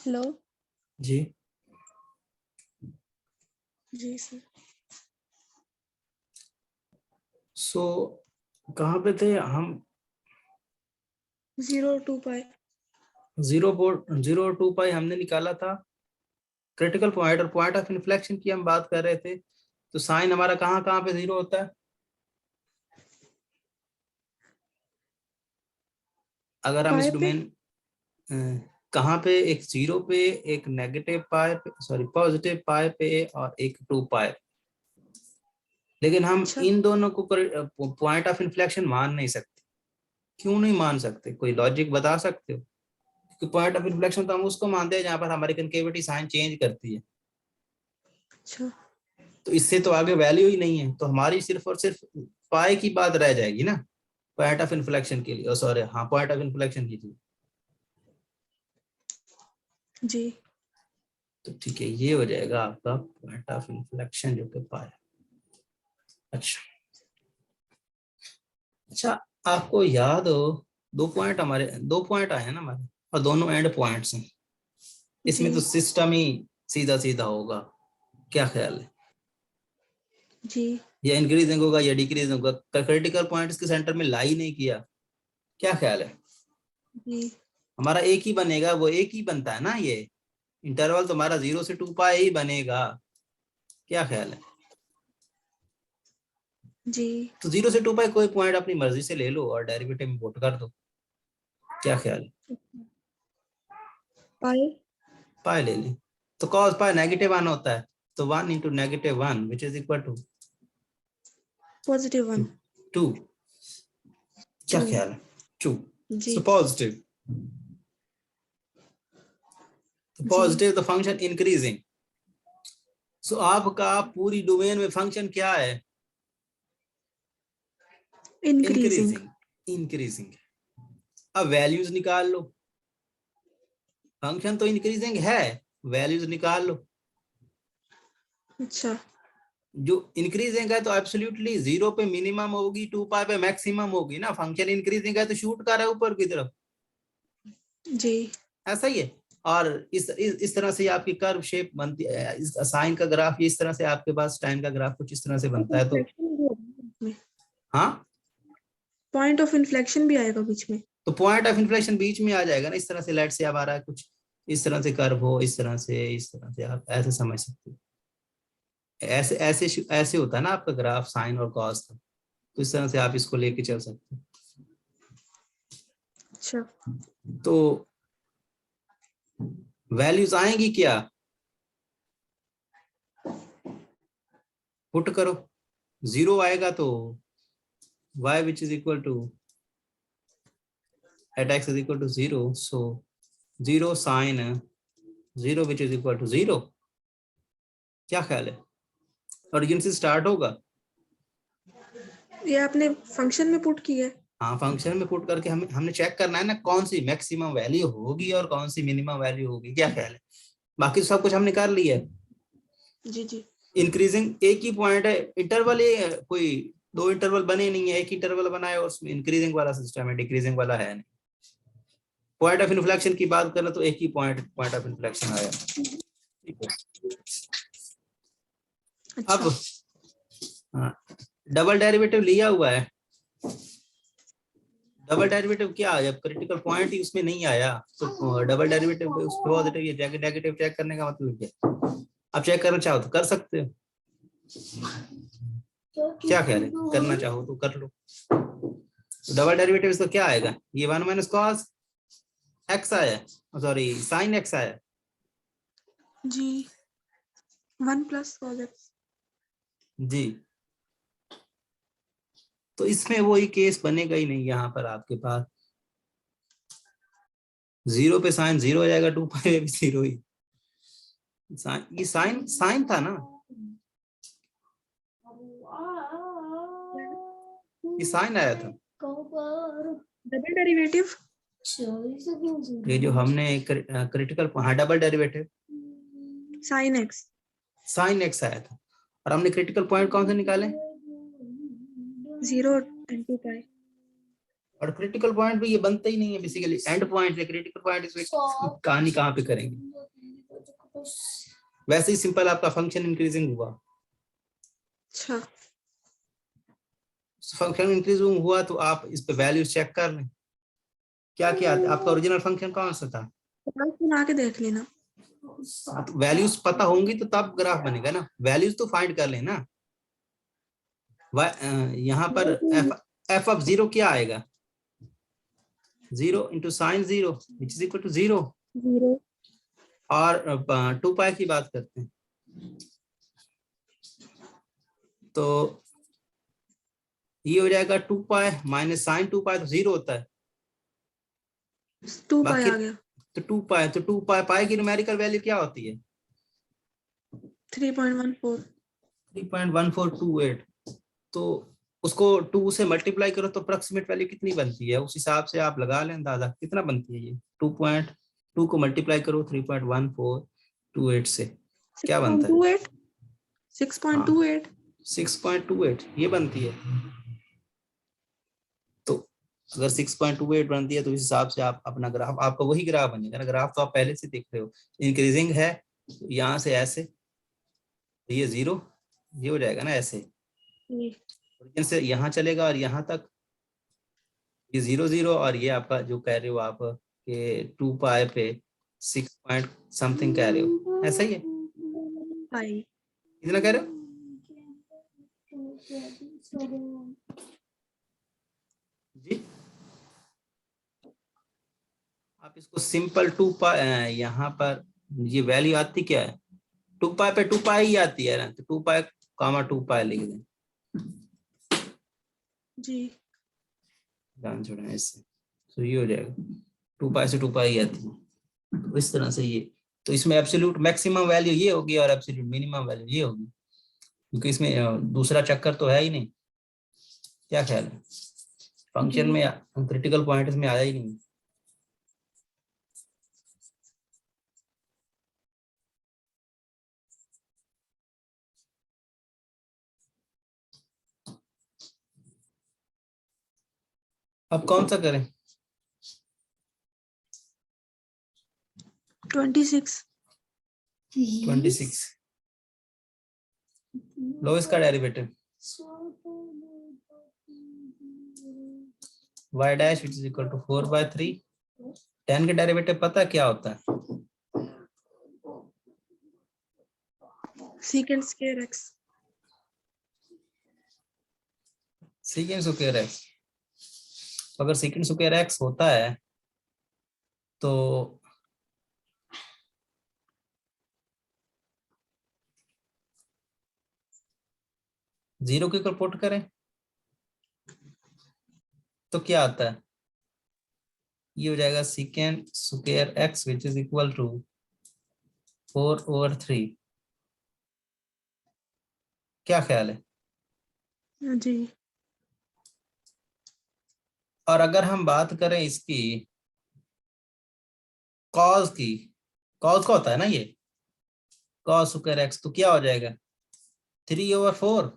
हेलो जी जी सर। सो कहाँ पे थे हम? 0 2 पाई। 0.02 पाई हमने निकाला था। क्रिटिकल पॉइंट और पॉइंट ऑफ इन्फ्लेक्शन की हम बात कर रहे थे। तो साइन हमारा कहाँ कहाँ पे 0 होता है? अगर हम इस पाई पे। डोमेन कहाँ पे, एक 0 पे, एक नेगेटिव पाई पे, सॉरी पॉजिटिव पाई पे, और एक 2 पाई। लेकिन हम अच्छा। इन दोनों को पॉइंट ऑफ इन्फ्लेक्शन मान नहीं सकते। क्यों नहीं मान सकते? कोई लॉजिक बता सकते हो? क्योंकि पॉइंट ऑफ इन्फ्लेक्शन तो हम उसको मानते हैं जहां पर हमारी कनकेविटी साइन चेंज करती है। अच्छा। तो इससे तो आगे वैल्यू ही नहीं है, तो हमारी सिर्फ और सिर्फ पाई की बात रह जाएगी ना पॉइंट ऑफ इन्फ्लेक्शन के लिए। सॉरी, हाँ, पॉइंट ऑफ इन्फ्लेक्शन की थी। जी। तो ठीक है, ये हो जाएगा आपका पॉइंट ऑफ इन्फ्लेक्शन जो कि पाई। अच्छा अच्छा, आपको याद हो, 2 पॉइंट हमारे, 2 पॉइंट आए हैं ना हमारे, और दोनों एंड पॉइंट्स हैं। जी इसमें तो सिस्टम ही सीधा सीधा होगा। क्या ख्याल है? जी या इंक्रीजिंग होगा या डिक्रीजिंग होगा? क्रिटिकल पॉइंट के सेंटर में ला ही नहीं किया। क्या ख्याल है? जी हमारा एक ही बनेगा, वो एक ही बनता है ना ये। इंटरवल तो हमारा 0 से 2 पाई ही बनेगा। क्या ख्याल है? जी। तो 0 से 2 पाई कोई पॉइंट अपनी मर्जी से ले लो और डेरिवेटिव में पुट कर दो। क्या ख्याल है? पाई। पाई ले ली। तो कॉस पाई -1 होता है, तो 1 × -1 which is equal to positive 1। 2। क्या 2। ख्याल है? 2। जी सो पॉजिटिव, जी। Positive the function increasing. So आपका पूरी डोमेन में फंक्शन क्या है? इंक्रीजिंग। इंक्रीजिंग। इंक्रीजिंग। अब वैल्यूज निकाल लो। फंक्शन तो इंक्रीजिंग है, वैल्यूज निकाल लो। अच्छा। जो इंक्रीजिंग है तो एब्सोल्युटली 0 पे मिनिमम होगी, 2 पाई पे मैक्सिमम होगी ना। फंक्शन इंक्रीजिंग है तो शूट कर रहा है ऊपर की तरफ। जी। ऐसा ही है। और इस तरह से आपकी कर्व शेप बनती है। इस साइन का ग्राफ इस तरह से, आपके पास टाइम का ग्राफ कुछ इस तरह से बनता है। तो इन्फ्लेक्शन भी होगा इसमें। हाँ, पॉइंट ऑफ इन्फ्लेक्शन भी आएगा बीच में। तो पॉइंट ऑफ इन्फ्लेक्शन बीच में आ जाएगा ना। इस तरह से लाइट से अब आ रहा है कुछ इस तरह से कर्व हो, इस तरह से, इस तरह से, आप ऐसे समझ सकते हो। ऐसे ऐसे ऐसे होता है ना आपका ग्राफ साइन और कॉस का। तो इस तरह से आप इसको लेके चल सकते हो। अच्छा। तो वैल्यूज आएंगी क्या? पुट करो। 0 आएगा तो y which is equal to at x is equal to 0, so 0 sin 0 which is equal to 0। क्या ख्याल है? और इनसे स्टार्ट होगा। ये आपने फंक्शन में पुट किया है। हाँ, फंक्शन में पुट करके हमने चेक करना है ना कौन सी मैक्सिमम वैल्यू होगी और कौन सी मिनिमम वैल्यू होगी। क्या ख्याल है? बाकी तो सब कुछ हमने कर लिया है। जी जी। इंक्रीजिंग एक ही पॉइंट है, इंटरवल ये कोई 2 इंटरवल बने नहीं है, एक इंटरवल बना है और उसमें इंक्रीजिंग वाला सिस्टम है, डिक्रीजिंग वाला है नहीं। पॉइंट ऑफ इन्फ्लेक्शन की बात करें तो एक ही पॉइंट ऑफ इन्फ्लेक्शन आया। ठीक है। अच्छा। अब डबल डेरिवेटिव लिया हुआ है। डबल डेरिवेटिव क्या है? जब क्रिटिकल पॉइंट ही उसमें नहीं आया तो डबल डेरिवेटिव उस पॉजिटिव या नेगेटिव चेक करने का मतलब क्या? आप चेक करना चाहो तो कर सकते हो। क्या ख्याल है? करना चाहो तो कर लो। तो डबल डेरिवेटिव इसका क्या आएगा? ये 1 माइनस कॉस एक्स आया, सॉरी साइन एक्स आया। जी। 1 प्लस cos x। जी, तो इसमें वही केस बनेगा ही नहीं। यहाँ पर आपके पास 0 पे साइन 0 हो जाएगा, 2 पाई पे भी 0 ही। ये साइन साइन था ना, ये साइन आया था। Double derivative. ये जो हमने क्रिटिकल, हाँ, double derivative sin x। Sine x आया था। और हमने क्रिटिकल पॉइंट कौन से निकाले? 0 and 2 पाई। और क्रिटिकल पॉइंट भी ये बनता ही नहीं है बेसिकली, एंड पॉइंट है क्रिटिकल पॉइंट, इसमें कहानी कहाँ पे करेंगे। वैसे ही सिंपल आपका फंक्शन इंक्रीजिंग हुआ, अच्छा फंक्शन इंक्रीजिंग हुआ तो आप इस पे वैल्यूज चेक कर लें, क्या क्या आपका ओरिजिनल फंक्शन कौन सा था। बना के देख लेना। तो वैल्यूज पता होंगी तो तब ग्राफ बनेगा ना, वैल्यूज तो फाइंड कर लेना। यहाँ पर एफ ऑफ जीरो क्या आएगा, 0 into sine 0 which is equal to 0। 0 और 2 पाई की बात करते हैं तो ये हो जाएगा 2 पाई माइनस साइन 2 पाई, तो 0 होता है 2 पाई बाकी। आ गया। तो 2 पाई, तो 2 पाई पाई की न्यूमेरिकल वैल्यू क्या होती है 3.14। 3.1428। तो उसको 2 से मल्टीप्लाई करो तो अप्रोक्सीमेट वैल्यू कितनी बनती है, उस हिसाब से आप लगा लें अंदाजा कितना बनती है ये। 2.2 को मल्टीप्लाई करो 3.1428 से, क्या बनता है 6.28 6.28 6.28 ये बनती है। तो अगर 6.28 बनती है तो इस हिसाब से आप अपना ग्राफ, आपका वही ग्राफ बनेगा ना, ग्राफ तो आप पहले से देख रहे हो, इंक्रीजिंग है यहाँ से ऐसे, तो ये 0 ये हो जाएगा ना ऐसे, ओरिजिन से यहाँ चलेगा और यहाँ तक ये 0 0, और ये आपका जो कह रहे हो आप कि 2 पाई पे 6 पॉइंट समथिंग कह रहे हो, ऐसा ही है पाई। कितना कह रहे हो जी। आप इसको सिंपल 2 पाई, यहाँ पर ये वैल्यू आती क्या है 2 पाई पे 2 पाई ही आती है ना, तो 2 पाई कामा 2 पाई लिख दें, जी जान छोड़ा इससे, तो ये हो जाएगा 2 पाई से 2 पाई आती है, तो इस तरह से ये, तो इसमें एब्सोल्यूट मैक्सिमम वैल्यू ये होगी और एब्सोल्यूट मिनिमम वैल्यू ये होगी, क्योंकि इसमें दूसरा चक्कर तो है ही नहीं, क्या ख्याल है फंक्शन जी में क्रिटिकल पॉइंट इसमें आया ही नहीं। अब कौन सा करें 26 26 लो इसका derivative y dash which is equal to 4/3, 10 के डेरिवेटिव पता क्या होता है secant square x सीकेंड square x, अगर सीकेंड स्क्वायर एक्स होता है तो जीरो के ऊपर पुट करें तो क्या आता है, ये हो जाएगा secant square x which is equal to 4/3, क्या ख्याल है। जी और अगर हम बात करें इसकी कॉस की, कॉस का होता है ना ये कॉस स्क्वायर एक्स, तो क्या हो जाएगा 3/4,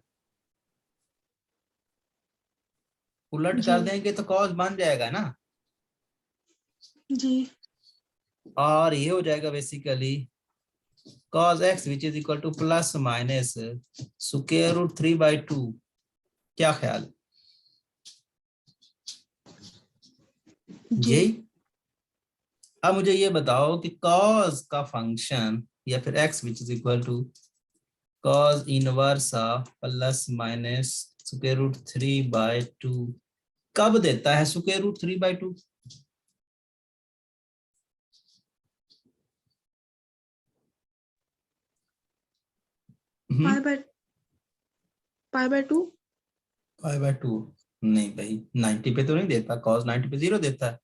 उलट जी कर देंगे तो कॉस बन जाएगा ना, जी और ये हो जाएगा basically cos x which is equal to plus minus square root 3/2, क्या ख्याल जी जी। अब मुझे ये बताओ कि cos का फंक्शन या फिर x which is equal to cos inverse of plus minus square root 3/2 कब देता है स्क्वायर रूट 3/2, पाई बाय 2 5/2 नहीं भाई 90 पे तो नहीं देता, cos 90 पे 0 देता है,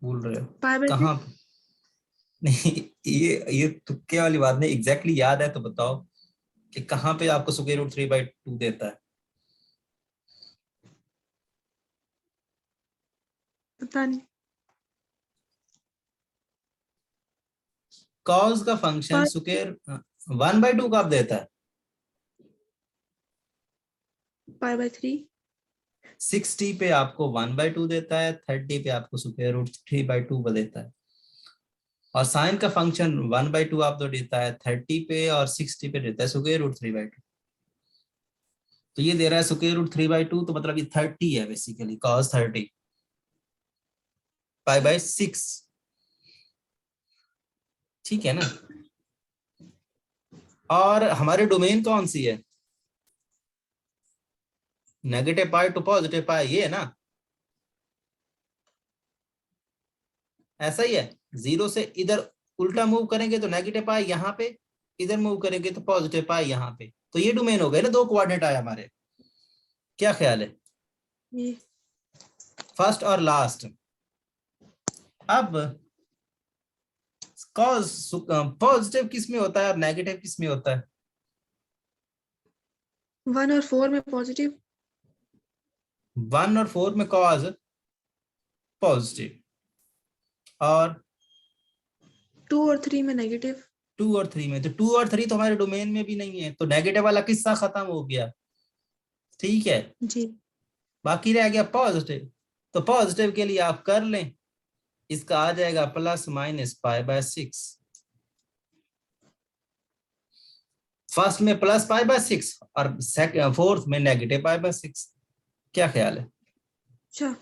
भूल रहे हो पाई बाय 6 कहाँ पे। नहीं ये तुक्के वाली बात नहीं, एग्जैक्टली याद है तो बताओ कि कहाँ पे आपको स्क्वायर रूट 3/2 देता है। पता नहीं कॉस का फंक्शन स्क्वायर 1/2 कब देता है पाई बाय 3 60 पे आपको 1/2 देता है, 30 पे आपको स्क्वायर रूट 3/2 देता है, और साइन का फंक्शन 1/2 आपको देता है 30 पे, और 60 पे देता है स्क्वायर रूट 3/2। तो ये दे रहा है स्क्वायर रूट 3/2, तो मतलब ये 30 है बेसिकली, cos 30 π/6। ठीक है ना। और हमारे डोमेन कौन सी है, नेगेटिव पाई टू पॉजिटिव पाई, ये है ना, ऐसा ही है। 0 से इधर उल्टा मूव करेंगे तो नेगेटिव पाई यहाँ पे, इधर मूव करेंगे तो पॉजिटिव पाई यहाँ पे। तो ये डोमेन हो गए ना, 2 कोऑर्डिनेट आए हमारे। क्या ख्याल है, ये फर्स्ट और लास्ट। अब कॉज पॉजिटिव किस में होता है और नेगेटिव किस में होता है, 1 और 4 में पॉजिटिव, 1 और 4 में कॉज पॉजिटिव, और 2 और 3 में नेगेटिव। 2 और 3 में, तो 2 और 3 तो हमारे डोमेन में भी नहीं है, तो नेगेटिव वाला किस्सा खत्म हो गया। ठीक है, जी बाकी रह गया पॉजिटिव। तो पॉजिटिव के लिए आप कर लें, इसका आ जाएगा ±π/6। फर्स्ट में +π/6 और फोर्थ में नेगेटिव π/6। क्या ख्याल है, अच्छा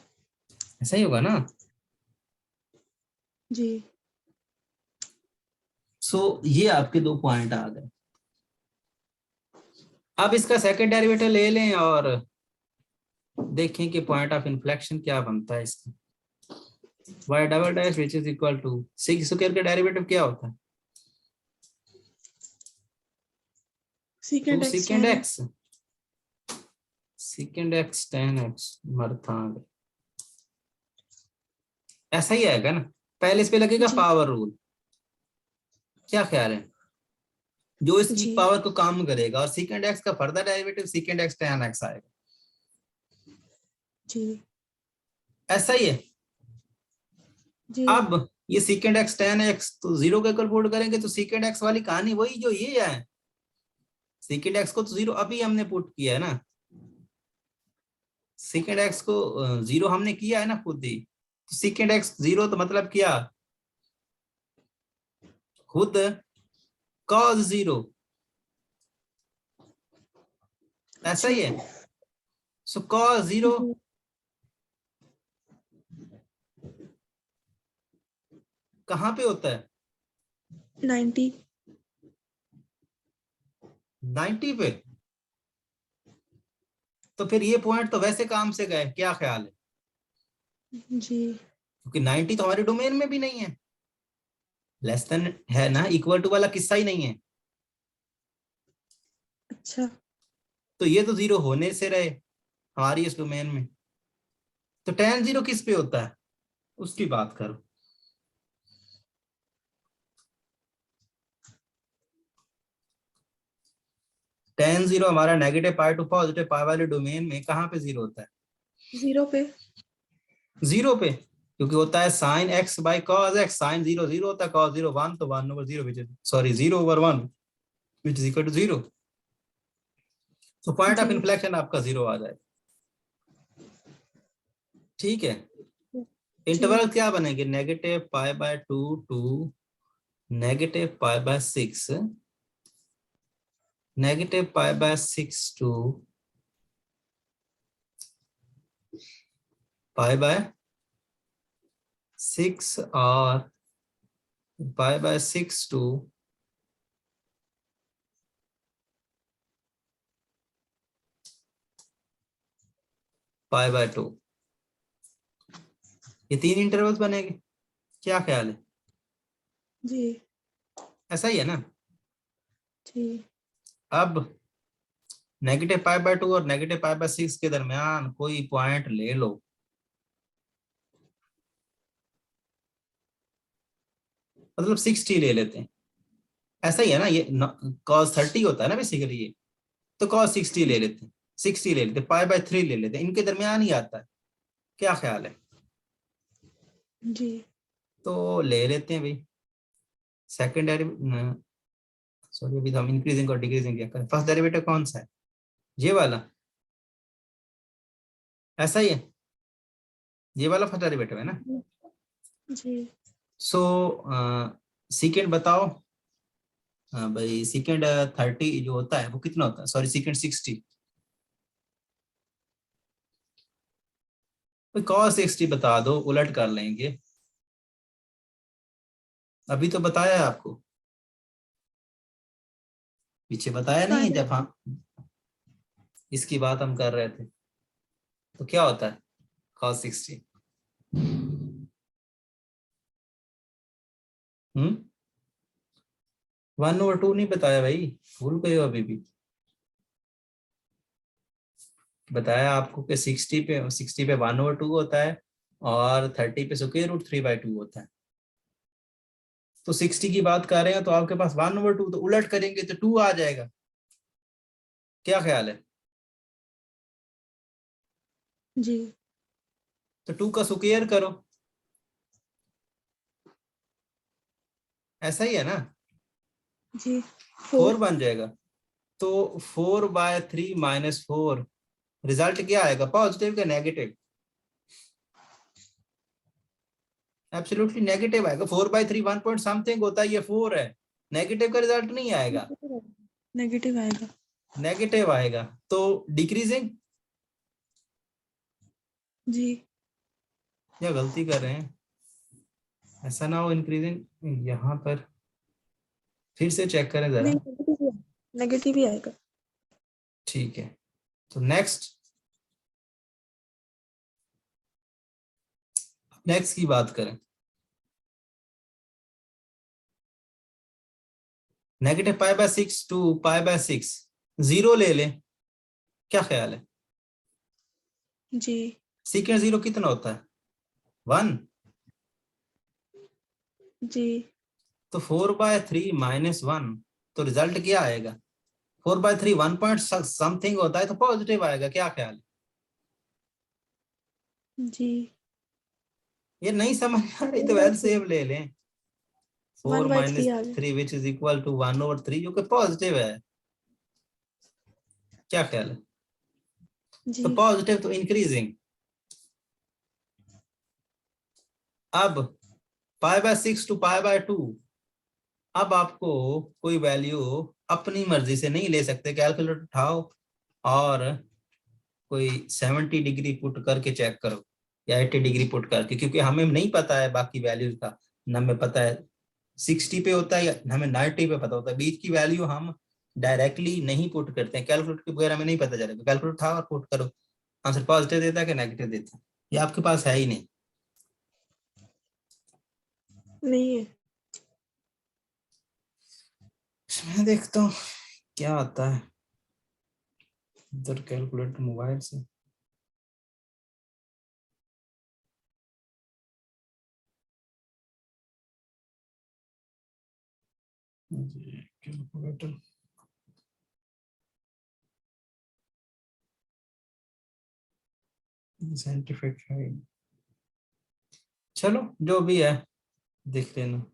ऐसा ही होगा ना। जी सो ये आपके 2 पॉइंट आ गए। अब इसका सेकंड डेरिवेटिव ले लें और देखें कि पॉइंट ऑफ इन्फ्लेक्शन क्या बनता है इसका। y" which is equal to 6 square का डेरिवेटिव क्या होता है, second 2 x secant 10 x, secant x tan x मरता है। ऐसा ही आएगा ना, पहले इस पे लगेगा जी पावर रूल। क्या ख्याल है, जो इसकी जी पावर को कम करेगा, और secant x का further derivative secant x tan x आएगा। जी ऐसा ही है। जी अब ये secant x tan x तो 0 के इक्वल पुट करेंगे, तो secant x वाली कहानी वही जो ये है। secant x को तो 0 अभी हमने पुट किया है ना, secant x को 0 हमने किया है ना खुद ही। तो secant x 0 तो मतलब क्या, खुद cos 0। ऐसा अच्छा ही है। सो cos 0 जी कहाँ पे होता है, 90 90 पे। तो फिर ये पॉइंट तो वैसे काम से गए। क्या ख्याल है, जी क्योंकि 90 तो हमारे डोमेन में भी नहीं है, लेस देन है ना, इक्वल टू वाला किस्सा ही नहीं है। अच्छा तो ये तो 0 होने से रहे हमारी इस डोमेन में। तो tan 0 किस पे होता है, उसकी बात करो। tan 0 हमारा नेगेटिव पाई टू पॉजिटिव पाई वाले डोमेन में कहाँ पे 0 होता है, 0 पे 0 पे, क्योंकि होता है sin x by cos x। sin 0 0 होता है, cos 0 1, तो 1/0 which is sorry 0/1 which is equal to 0। तो पॉइंट ऑफ जी इन्फ्लेक्शन आपका 0 आ जाएगा। ठीक है, जी इंटरवल क्या बनेंगे, -π/2 टू -π/6, -π/6 टू π/6, और π/6 टू π/2। ये 3 इंटरवल्स बनेंगे। क्या ख्याल है, जी ऐसा ही है ना। जी अब -π/2 और -π/6 के दरमियान कोई पॉइंट ले लो। मतलब 60 ले लेते हैं, ऐसा ही है ना, ये cos 30 होता है ना बेसिकली ये। तो cos 60 ले लेते हैं, 60 ले लेते हैं, π/3 ले लेते हैं, इनके दरमियान ही आता है। क्या ख्याल है, जी तो ले लेते हैं भाई। सेकंड सॉरी अभी तो हम इंक्रीजिंग और डिक्रीजिंग क्या करें, फर्स्ट डेरिवेटिव कौन सा है, ये वाला। ऐसा ही है, ये वाला फर्स्ट डेरिवेटिव है ना। जी। सो सेकेंड बताओ। हाँ भाई, सेकेंड 30 जो होता है वो कितना होता है, सॉरी सेकेंड 60, cos 60 बता दो, उलट कर लेंगे। अभी तो बताया है आपको, पीछे बताया नहीं है जब हम इसकी बात हम कर रहे थे, तो क्या होता है cos 60। 1/2 नहीं बताया भाई, भूल गए हो अभी भी। बताया आपको कि 60 पे 1/2 होता है और 30 पे √3/2 होता है। तो 60 की बात कर रहे हैं तो आपके पास 1/2, तो उलट करेंगे तो 2 आ जाएगा। क्या ख्याल है? जी। तो 2 का स्क्वायर करो, ऐसा ही है ना, जी। 4 4। बन जाएगा। तो 4/3 - 4 रिजल्ट क्या आएगा, पॉजिटिव का नेगेटिव? एब्सोल्युटली नेगेटिव आएगा। 4/3 1 पॉइंट समथिंग होता है, ये 4 है, नेगेटिव का रिजल्ट नहीं आएगा, नेगेटिव आएगा। नेगेटिव आएगा। तो डिक्रीजिंग, जी। या गलती कर रहे हैं, ऐसा ना हो इंक्रीजिंग यहाँ पर, फिर से चेक करें जरा। नहीं, नेगेटिव ही आएगा। ठीक है, तो नेक्स्ट की बात करें। -π/6 to π/6 0 ले लें, क्या ख्याल है? जी। सीकेंड 0 कितना होता है, 1। जी। तो 4/3 - 1, तो रिजल्ट क्या आएगा? 4/3 1 पॉइंट समथिंग होता है, तो पॉजिटिव आएगा, क्या ख्याल है? जी। ये नहीं समझ आ रही तो एलसीएम ले लें, 4 1/3 - आ गया। 3 विच इज इक्वल टू 1/3, जो कि पॉजिटिव है, क्या ख्याल है? जी। तो पॉजिटिव तो इंक्रीजिंग। अब π/6 to π/2, अब आपको कोई वैल्यू अपनी मर्जी से नहीं ले सकते, कैलकुलेटर उठाओ और कोई 70 डिग्री पुट करके चेक करो या 80 डिग्री पुट करके, क्योंकि हमें नहीं पता है बाकी वैल्यूज का, न हमें पता है 60 पे होता है या हमें 90 पे पता होता है, बीच की वैल्यू हम डायरेक्टली नहीं पुट करते हैं, कैलकुलेटर के बगैर हमें नहीं पता चलेगा। कैलकुलेटर उठाओ और पुट करो, आंसर पॉजिटिव देता है कि नेगेटिव देता है, ये आपके पास है ही नहीं। नहीं है। मैं देखता हूँ क्या आता है इधर कैलकुलेटर मोबाइल से। कैलकुलेटर साइंटिफिक है, चलो जो भी है देख लेना।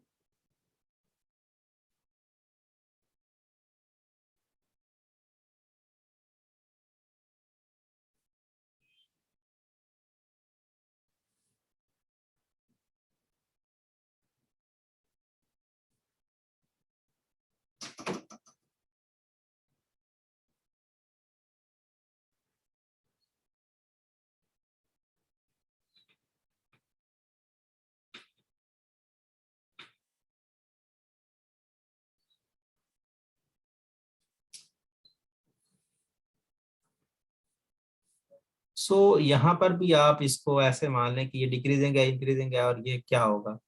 यहाँ पर भी आप इसको ऐसे मान लें कि ये डिक्रीजिंग है, इंक्रीजिंग है, और ये क्या होगा,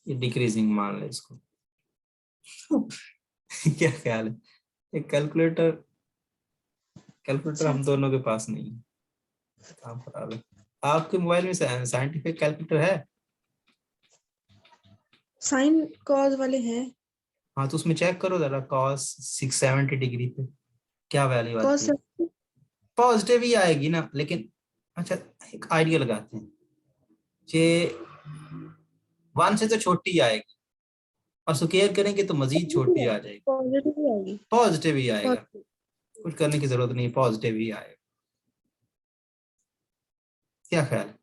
ये डिक्रीजिंग मान लें इसको। क्या ख्याल है? एक कैलकुलेटर अच्छा। हम दोनों के पास नहीं है, काम खराब है। आपके मोबाइल में साइंटिफिक कैलकुलेटर है? साइन कॉज वाले हैं। हाँ, तो उसमें चेक करो जरा, cos 670 डिग्री पे क्या वैल्यू आती कॉज। है। पॉजिटिव ही आएगी ना, लेकिन अच्छा एक आइडिया लगाते हैं कि 1 से तो छोटी आएगी, और स्क्वायर करेंगे तो मजीद छोटी आ जाएगी, पॉजिटिव ही आएगी। पॉजिटिव ही आएगा, Positive। कुछ करने की जरूरत नहीं, पॉजिटिव ही आएगा। क्या ख्याल है?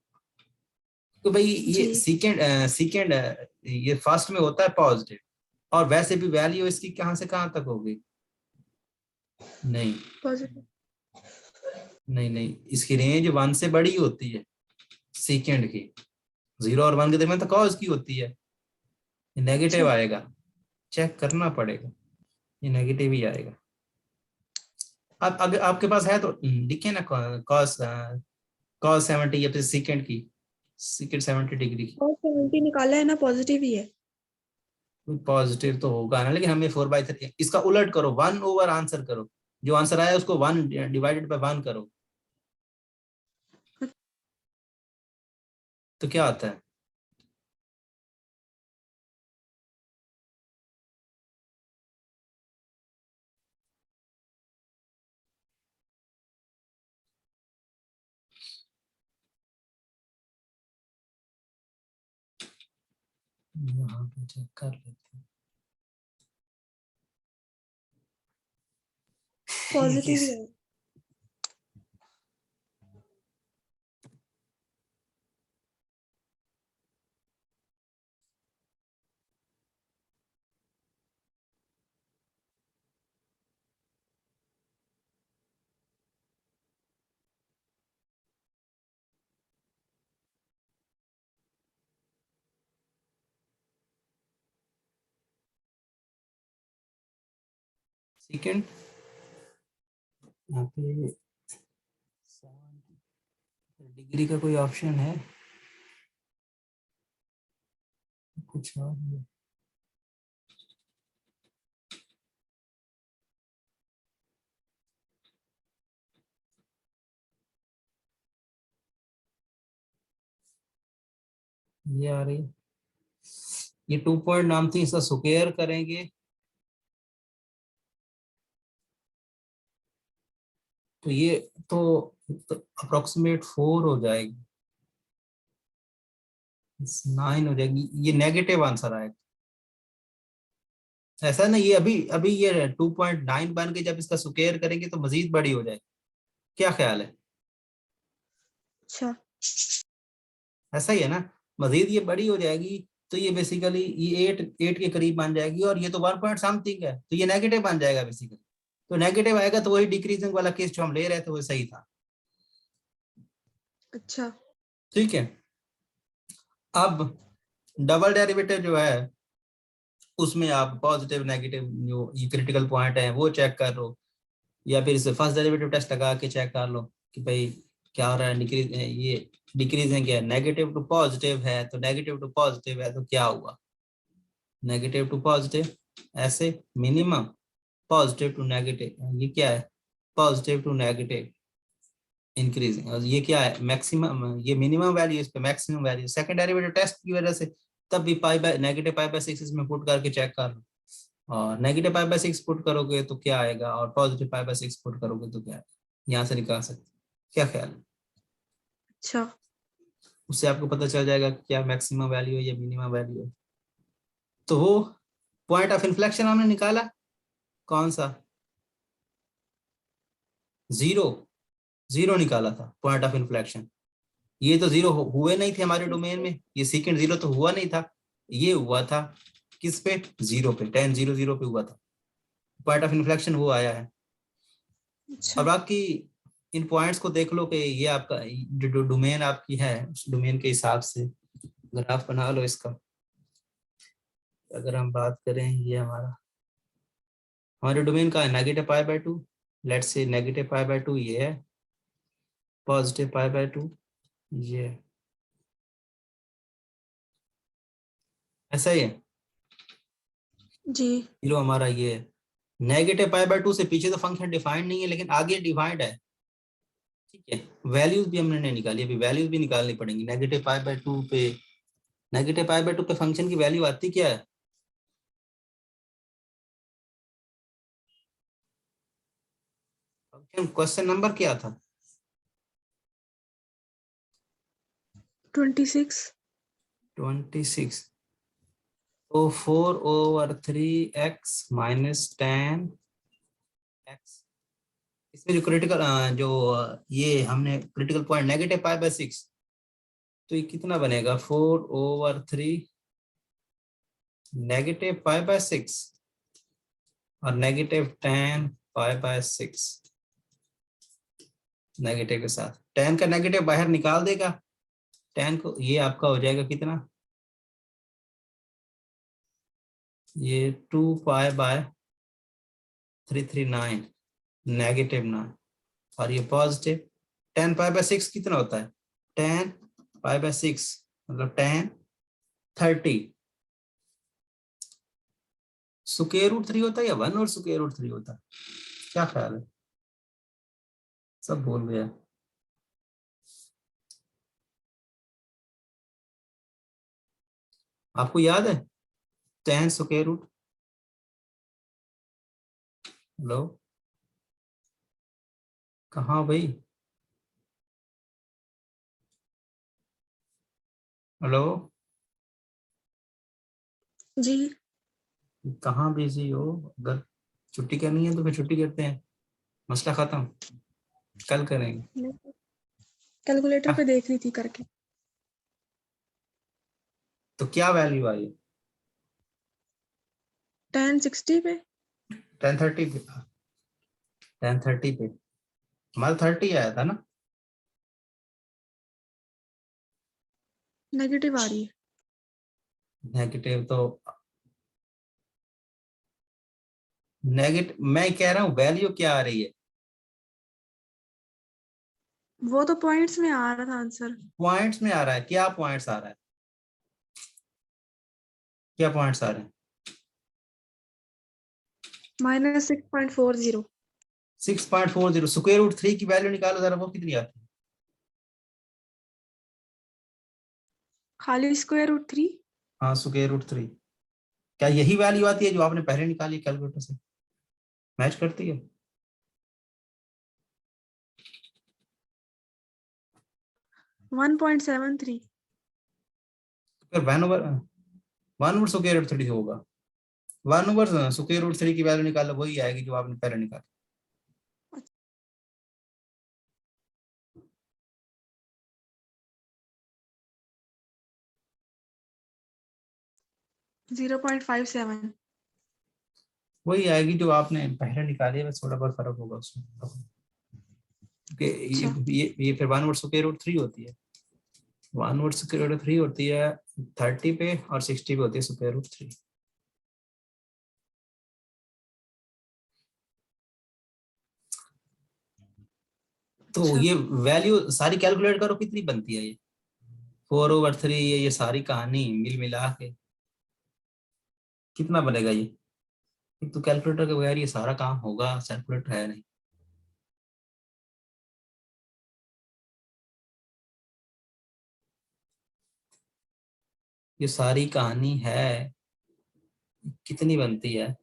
तो भाई ये जी सेकेंड ये फर्स्ट में होता है पॉजिटिव, और वैसे भी वैल्यू इसकी कहां से कहां तक होगी? नहीं पॉजिटिव। नहीं नहीं, इसकी रेंज 1 से बड़ी होती है सेकेंड की, 0 और 1 के दरमियान तो कॉज की होती है। ये नेगेटिव अच्छा आएगा, चेक करना पड़ेगा, ये नेगेटिव ही आएगा। अब अगर आपके पास है तो लिखे ना कॉस कॉस 70 या फिर सेकेंड की, सेकेंड 70 डिग्री की। और 70 निकाला है ना, पॉजिटिव ही है। पॉजिटिव तो होगा ना, लेकिन हमें 4/3 इसका उलट करो, 1/, आंसर करो, जो आंसर आया उसको 1 डिवाइडेड बाय 1 करो, तो क्या आता है? यहाँ पे चेक कर लेते हैं। ये पॉजिटिव ही किस है। सेकेंड यहाँ पे डिग्री का कोई ऑप्शन है कुछ और है? ये आ रही है, ये 2 पॉइंट नाम थी, इसका स्क्वायर करेंगे तो ये तो अप्रोक्सीमेट 4 हो जाएगी, 9 हो जाएगी, ये नेगेटिव आंसर आएगा। ऐसा ना, ये अभी अभी ये 2.9 बन के जब इसका स्क्वायर करेंगे तो मजीद बड़ी हो जाएगी, क्या ख्याल है? अच्छा ऐसा ही है ना, मजीद ये बड़ी हो जाएगी, तो ये बेसिकली ये 8 के करीब बन जाएगी, और ये तो 1 पॉइंट समथिंग है, तो ये नेगेटिव बन जाएगा बेसिकली। तो नेगेटिव आएगा तो वही डिक्रीजिंग वाला केस जो हम ले रहे थे वो सही था। अच्छा। ठीक है, अब डबल डेरिवेटिव जो है उसमें आप पॉजिटिव नेगेटिव जो ये क्रिटिकल पॉइंट है वो चेक कर लो, या फिर इसे फर्स्ट डेरिवेटिव टेस्ट लगा के चेक कर लो कि भाई क्या हो रहा है, डिक्रीज ये डिक्रीजिंग है, नेगेटिव टू पॉजिटिव है, तो नेगेटिव टू पॉजिटिव है तो क्या हुआ, नेगेटिव टू पॉजिटिव, ऐसे मिनिमम, पॉजिटिव टू नेगेटिव, ये क्या है, पॉजिटिव टू नेगेटिव इंक्रीजिंग, और ये क्या है मैक्सिमम, ये मिनिमम वैल्यू, इस पे maximum value, second derivative test की वजह से तब भी नेगेटिव पाई बाय 6 इसमें पुट करके चेक कर लो, और नेगेटिव पाई/6 पुट करोगे तो क्या आएगा, और पॉजिटिव पाई/6 पुट करोगे तो क्या आएगा, यहाँ से निकाल सकते, क्या ख्याल है? अच्छा उससे आपको पता चल जाएगा कि क्या मैक्सिमम वैल्यू है या मिनिमम वैल्यू है। तो वो पॉइंट ऑफ इन्फ्लेक्शन हमने निकाला, कौन सा, जीरो, जीरो निकाला था पॉइंट ऑफ इन्फ्लेक्शन। ये तो जीरो हुए नहीं थे हमारे डोमेन में, ये सेकंड जीरो तो हुआ नहीं था, ये हुआ था किस पे, जीरो पे, 10 0 0 पे हुआ था, पॉइंट ऑफ इन्फ्लेक्शन वो आया है। और अच्छा। बाकी इन पॉइंट्स को देख लो कि ये आपका जो डोमेन आपकी है उस डोमेन के हिसाब से ग्राफ बना लो इसका। अगर हम बात करें, ये हमारे डोमेन का है -π/2, लेट्स से -π/2 ये है, +π/2 ये है, ऐसा ही है। जी जीरो हमारा ये है, -π/2 से पीछे तो फंक्शन डिफाइंड नहीं है लेकिन आगे डिफाइंड है। ठीक है, वैल्यूज भी हमने नहीं निकाली, अभी वैल्यूज भी निकालनी पड़ेंगी। -π/2 पे फंक्शन की वैल्यू आती क्या है, फंक्शन क्वेश्चन नंबर क्या था, 26। 26, तो 4/3x - 10x, इसमें जो क्रिटिकल जो ये हमने क्रिटिकल पॉइंट -π/6 तो ये कितना बनेगा 4/3 -5/6 और -10 π/6 नेगेटिव के साथ 10 का नेगेटिव बाहर निकाल देगा 10 को, ये आपका हो जाएगा कितना, ये 2π/339 -9 और ये पॉजिटिव 10π/6 कितना होता है 10π/6 मतलब 10 30 √3 होता है या 1 और √3 होता है, क्या ख्याल है, सब बोल गया। आपको याद है 10 √, हेलो कहाँ भाई, हेलो जी कहाँ बिजी हो, अगर छुट्टी करनी है तो फिर छुट्टी करते हैं, मसला खत्म, कल करेंगे। कैलकुलेटर पे देख रही थी करके। तो क्या वैल्यू आई 1060 पे 1030 पे, 1030 पे हमारा 30 आया था ना, नेगेटिव आ रही है। नेगेटिव तो नेगेटिव मैं कह रहा हूँ वैल्यू क्या आ रही है, वो तो पॉइंट्स में आ रहा था आंसर। पॉइंट्स में आ रहा है, क्या पॉइंट्स आ रहा है, क्या पॉइंट्स आ रहे हैं -6.40। 6.40 √3 की वैल्यू निकालो जरा, वो कितनी आती है, खाली √3। हाँ √3, क्या यही वैल्यू आती है जो आपने पहले निकाली कैलकुलेटर से, मैच करती है, 1.73। फिर 1/√3 होगा, 1/√3 की वैल्यू निकालो वही आएगी जो आपने पहले निकाली। 0.57। वही आएगी जो आपने पहले निकाली है, बस थोड़ा बहुत फर्क होगा उसमें, क्योंकि अच्छा ये फिर 1/√3 होती है, 1/√3 होती है 30 पे और 60 पे होती है √3। तो अच्छा ये वैल्यू सारी कैलकुलेट करो कितनी बनती है, ये 4/3 ये सारी कहानी मिल मिला के कितना बनेगा ये, एक तो कैलकुलेटर के बगैर ये सारा काम होगा, कैलकुलेटर है नहीं, ये सारी कहानी है, कितनी बनती है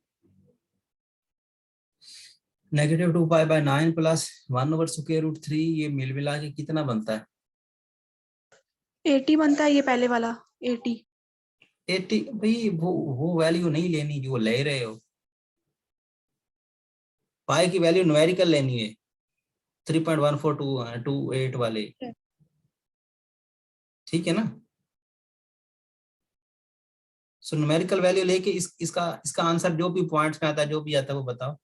-2π/9 + 1/√3, ये मिल मिला के कितना बनता है 80 बनता है ये पहले वाला 80। 80। भाई वो वैल्यू नहीं लेनी जो ले रहे हो, पाई की वैल्यू न्यूमेरिकल लेनी है 3.1428 वाले, ठीक है ना, सो न्यूमेरिकल वैल्यू लेके इसका इसका आंसर जो भी पॉइंट्स में आता है जो भी आता है वो बताओ।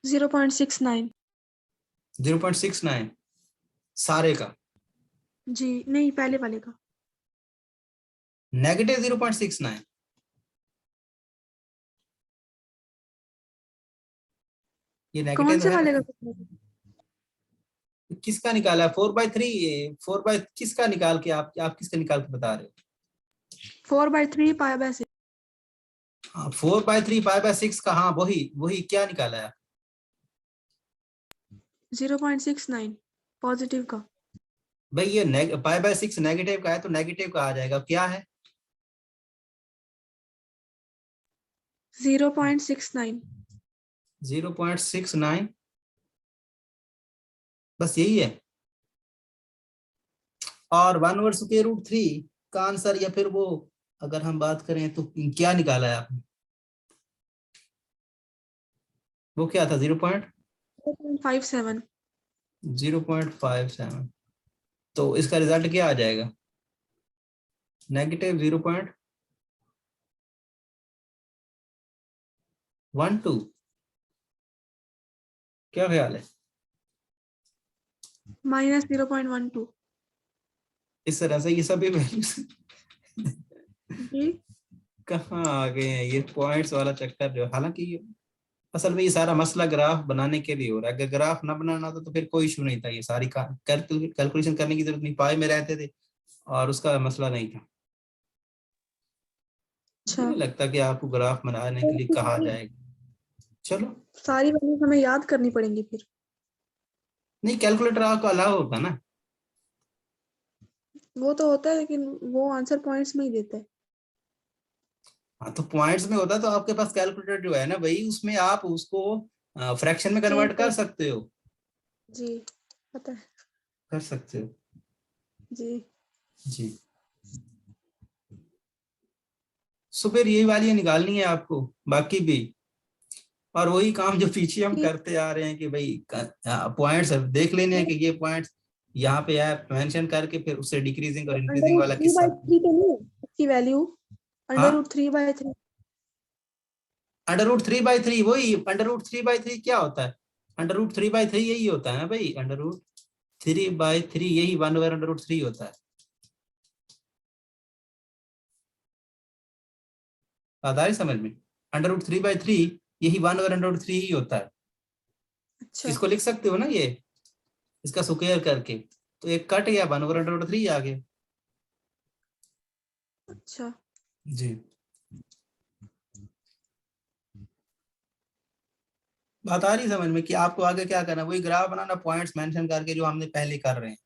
0.69। 0.69 सारे का, जी नहीं पहले वाले का। -0.69, ये कौन नेगेटिव से है वाले ना, का? किसका निकाला है 4/3, 4 किसका निकाल के आप किसका निकाल के बता रहे हो, 4/3 π/6। हाँ 4/3 π/6 का, हाँ वही वही क्या निकाला है, 0.69 पॉजिटिव का। भाई ये π/6 नेगेटिव का है तो नेगेटिव का आ जाएगा, क्या है 0.69। 0.69, बस यही है, और 1/√3 का आंसर, या फिर वो अगर हम बात करें तो क्या निकाला है आपने, वो क्या था 0.57, 0.57। 0.57, तो इसका रिजल्ट क्या आ जाएगा? -0.12। क्या ख्याल है? -0.12। इस तरह से ये सभी वैल्यूज जी कहाँ आ गए हैं? ये पॉइंट्स वाला चक्कर जो, हालांकि असल में ये सारा मसला ग्राफ बनाने के लिए हो रहा है। अगर ग्राफ ना बनाना होता तो फिर कोई इशू नहीं था, ये सारी कैलकुलेशन करने की जरूरत नहीं, पाई में रहते थे और उसका मसला नहीं था। मुझे अच्छा। नहीं लगता कि आपको ग्राफ बनाने के लिए कहा जाएगा। चलो, सारी वैल्यूज हमें याद करनी पड़ेंगी फिर। नहीं कैलकुलेटर आपको अलाउ होगा ना। वो तो होता है लेकिन वो आंसर पॉइंट्स में ही देता है। हाँ तो पॉइंट्स में होता तो आपके पास कैलकुलेटर जो है ना भाई, उसमें आप उसको फ्रैक्शन में चेंज कन्वर्ट कर कर। सकते हो। जी पता है। कर सकते हो जी जी। सो फिर यही वाली निकालनी है आपको, बाकी भी और वही काम जो पीछे हम ठीक। करते आ रहे हैं कि भाई पॉइंट्स देख लेने हैं कि ये पॉइंट्स यहाँ पे है मेंशन करके, फिर उससे डिक्रीजिंग और अंडर इंक्रीजिंग रूट वाला थ्री किस्सा। बाई थ्री तो नहीं है इसकी वैल्यू? अंडर हाँ, रूट 3/3। √3/3 वही। √3/3 क्या होता है? √3/3 यही होता है ना भाई, √3/3 यही 1/√3 होता है। बात आ रही समझ में? √3/3 यही 1/√3 ही होता है। अच्छा इसको लिख सकते हो ना ये, इसका स्क्वायर करके, तो एक कट गया 1/√3 आ गया। अच्छा। जी, बात आ रही समझ में कि आपको आगे क्या करना है? वही ग्राफ बनाना, पॉइंट्स मेंशन करके जो हमने पहले कर रहे हैं,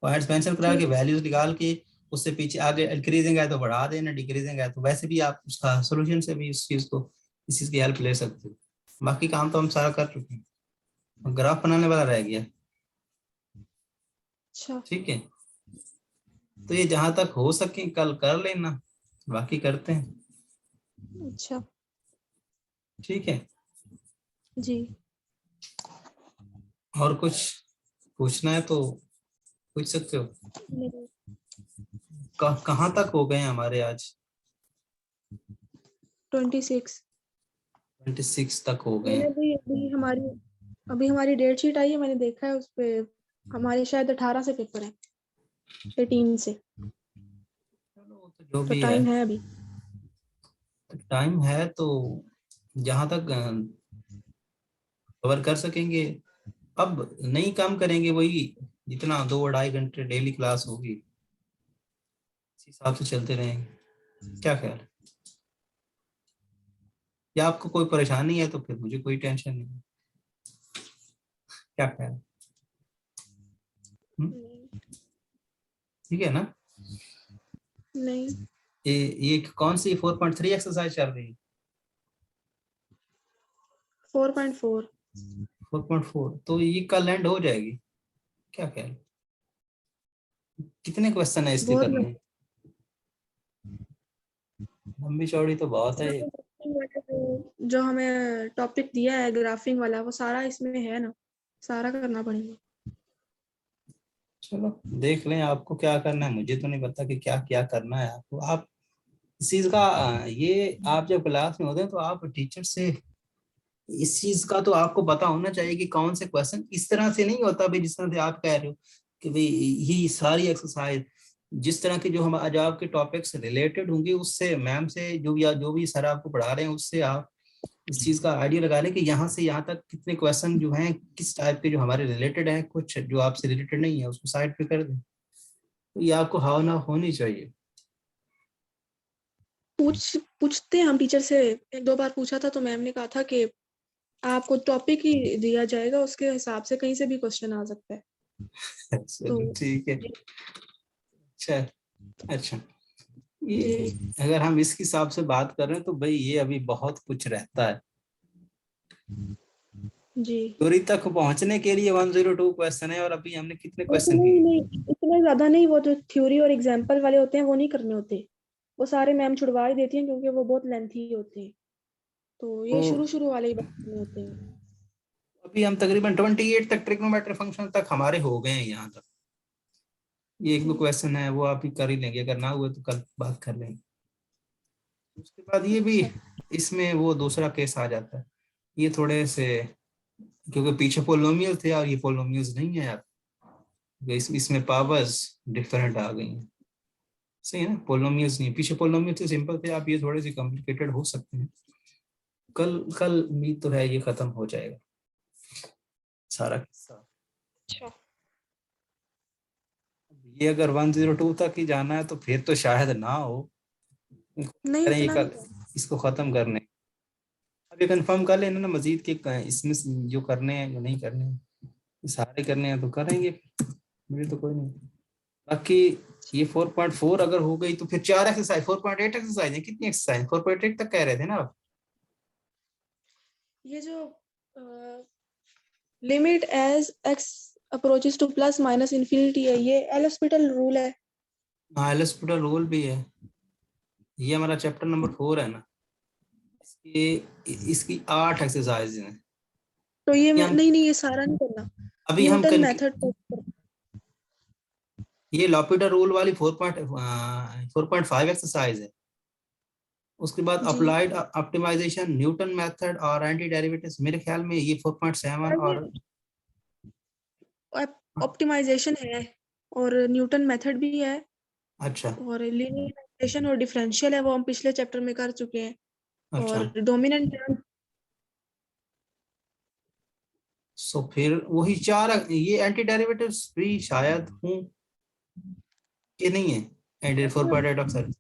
पॉइंट्स मेंशन करा के ठीक। वैल्यूज निकाल के उससे पीछे आगे इंक्रीजिंग है तो बढ़ा देना, डिक्रीजिंग है तो वैसे भी आप उसका सोल्यूशन से भी इस चीज को, इस चीज की हेल्प ले सकते हो। बाकी काम तो हम सारा कर चुके हैं, ग्राफ बनाने वाला रह गया। अच्छा। ठीक है, तो ये जहां तक हो सके कल कर लेना, बाकी करते हैं। अच्छा। ठीक है, जी। और कुछ पूछना है तो पूछ सकते हो। नहीं। कहाँ तक हो गए हैं हमारे आज? 26। 26 तक हो गए मैंने हैं। अभी हमारी डेट शीट आई है, मैंने देखा है उस पे। हमारे शायद 18 से पेपर है, 18 से। चलो वो तो जो तो भी है, टाइम है अभी। टाइम है तो जहां तक कवर कर सकेंगे। अब नहीं कम करेंगे, वही जितना 2-2.5 घंटे डेली क्लास होगी इस हिसाब से चलते रहेंगे। क्या ख्याल है? या आपको कोई परेशानी है तो फिर मुझे कोई टेंशन नहीं। क्या ख्याल है? नहीं। ठीक है ना? नहीं। ये कौन सी 4.3 एक्सरसाइज चल रही है? 4.4। 4.4 तो ये कल एंड हो जाएगी। क्या ख्याल है? कितने क्वेश्चन है इसके बहुत करने? लंबी चौड़ी तो बहुत है ये। जो हमें टॉपिक दिया है ग्राफिंग वाला, वो सारा इसमें है ना, सारा करना पड़ेगा। चलो देख लें आपको क्या करना है, मुझे तो नहीं पता कि क्या क्या करना है आपको। आप इस चीज का ये आप जब क्लास में होते हैं तो आप टीचर से इस चीज का तो आपको पता होना चाहिए कि कौन से क्वेश्चन इस तरह से नहीं होता भाई, जिस तरह से आप कह रहे हो कि भाई ये सारी एक्सरसाइज जिस तरह के जो हम आज आपके टॉपिक से रिलेटेड होंगे, उससे मैम से जो भी सर आपको पढ़ा रहे हैं उससे आप इस चीज का आइडिया लगा लें कि यहाँ से यहाँ तक कितने क्वेश्चन जो हैं किस टाइप के जो हमारे रिलेटेड हैं, कुछ जो आपसे रिलेटेड नहीं है उसको साइड पे कर दें। तो ये आपको भावना होनी चाहिए। पूछते हैं हम टीचर से। 1-2 बार पूछा था तो मैम ने कहा था कि आपको टॉपिक ही दिया जाएगा, उसके हिसाब से कहीं से भी क्वेश्चन आ सकता है। तो चलो ठीक है। अच्छा, अच्छा, ये जी अगर हम इस हिसाब से बात कर रहे हैं तो भाई ये अभी बहुत कुछ रहता है। जी। दूरी तक पहुंचने के लिए 102 क्वेश्चन है और अभी हमने कितने क्वेश्चन नहीं किए? नहीं, इतना ज्यादा नहीं। वो जो थ्योरी और एग्जाम्पल वाले होते हैं वो नहीं करने होते। वो सारे मैम छुड़वा ही देती हैं क्योंकि वो बहुत लेंथी होते हैं। तो तो ये शुरू शुरू वाले ही बस करने होते हैं। अभी हम तकरीबन 28 तक ट्रिग्नोमेट्रिक फंक्शन तक हमारे हो गए हैं यहाँ तक। ये एक दो जी क्वेश्चन है वो आप ही कर ही लेंगे, अगर ना हुए तो कल बात कर लेंगे। उसके बाद ये भी, अच्छा इसमें वो दूसरा केस आ जाता है, ये थोड़े से, क्योंकि पीछे पोलोमियल थे और ये पोलोमियल्स नहीं है यार, इसमें पावर्स डिफरेंट आ गई हैं। सही है ना, पोलोमियल्स नहीं, पीछे पोलोमियल से सिंपल थे, आप ये थोड़े से कॉम्प्लिकेटेड हो सकते हैं। कल कल उम्मीद तो है ये खत्म हो जाएगा सारा किस्सा। अच्छा। ये अगर 102 तक ही जाना है तो फिर तो शायद ना हो, नहीं करें ये इतना कल नहीं है। इसको खत्म करने। अब ये कंफर्म कर लेना ना मजीद के इसमें जो करने हैं जो नहीं करने हैं, ये सारे करने हैं तो करेंगे, मुझे तो कोई नहीं। बाकी ये 4.4 अगर हो गई तो फिर 4 एक्सरसाइज, 4.8 एक्सरसाइज है, कितनी एक्सरसाइज, 4.8 तक कह रहे थे ना आप। ये जो limit as x approaches to plus minus infinity है, ये एल हॉस्पिटल रूल है। हाँ एल हॉस्पिटल रूल भी है, ये हमारा चैप्टर नंबर 4 है ना, इसकी 8 एक्सरसाइज हैं। तो ये ये मैं हम नहीं नहीं ये सारा नहीं करना। अभी हम न्यूटन मेथड। ये लॉपिडा रूल वाली 4.5 एक्सरसाइज है। उसके बाद जी अप्लाइड ऑप्टिमाइजेशन, न्यूटन मेथड और एंटी डेरिवेटिव्स, मेरे ख्याल में ये 4.7 और ऑप्टिमाइजेशन है और न्यूटन मेथड भी है अच्छा और लीनियर और डिफरेंशियल है, वो हम पिछले चैप्टर में कर चुके हैं। अच्छा। और डोमिनेंट सो फिर वही 4, ये एंटी डेरिवेटिव्स भी शायद हूँ कि नहीं है, एंटी 4.8 अक्सर।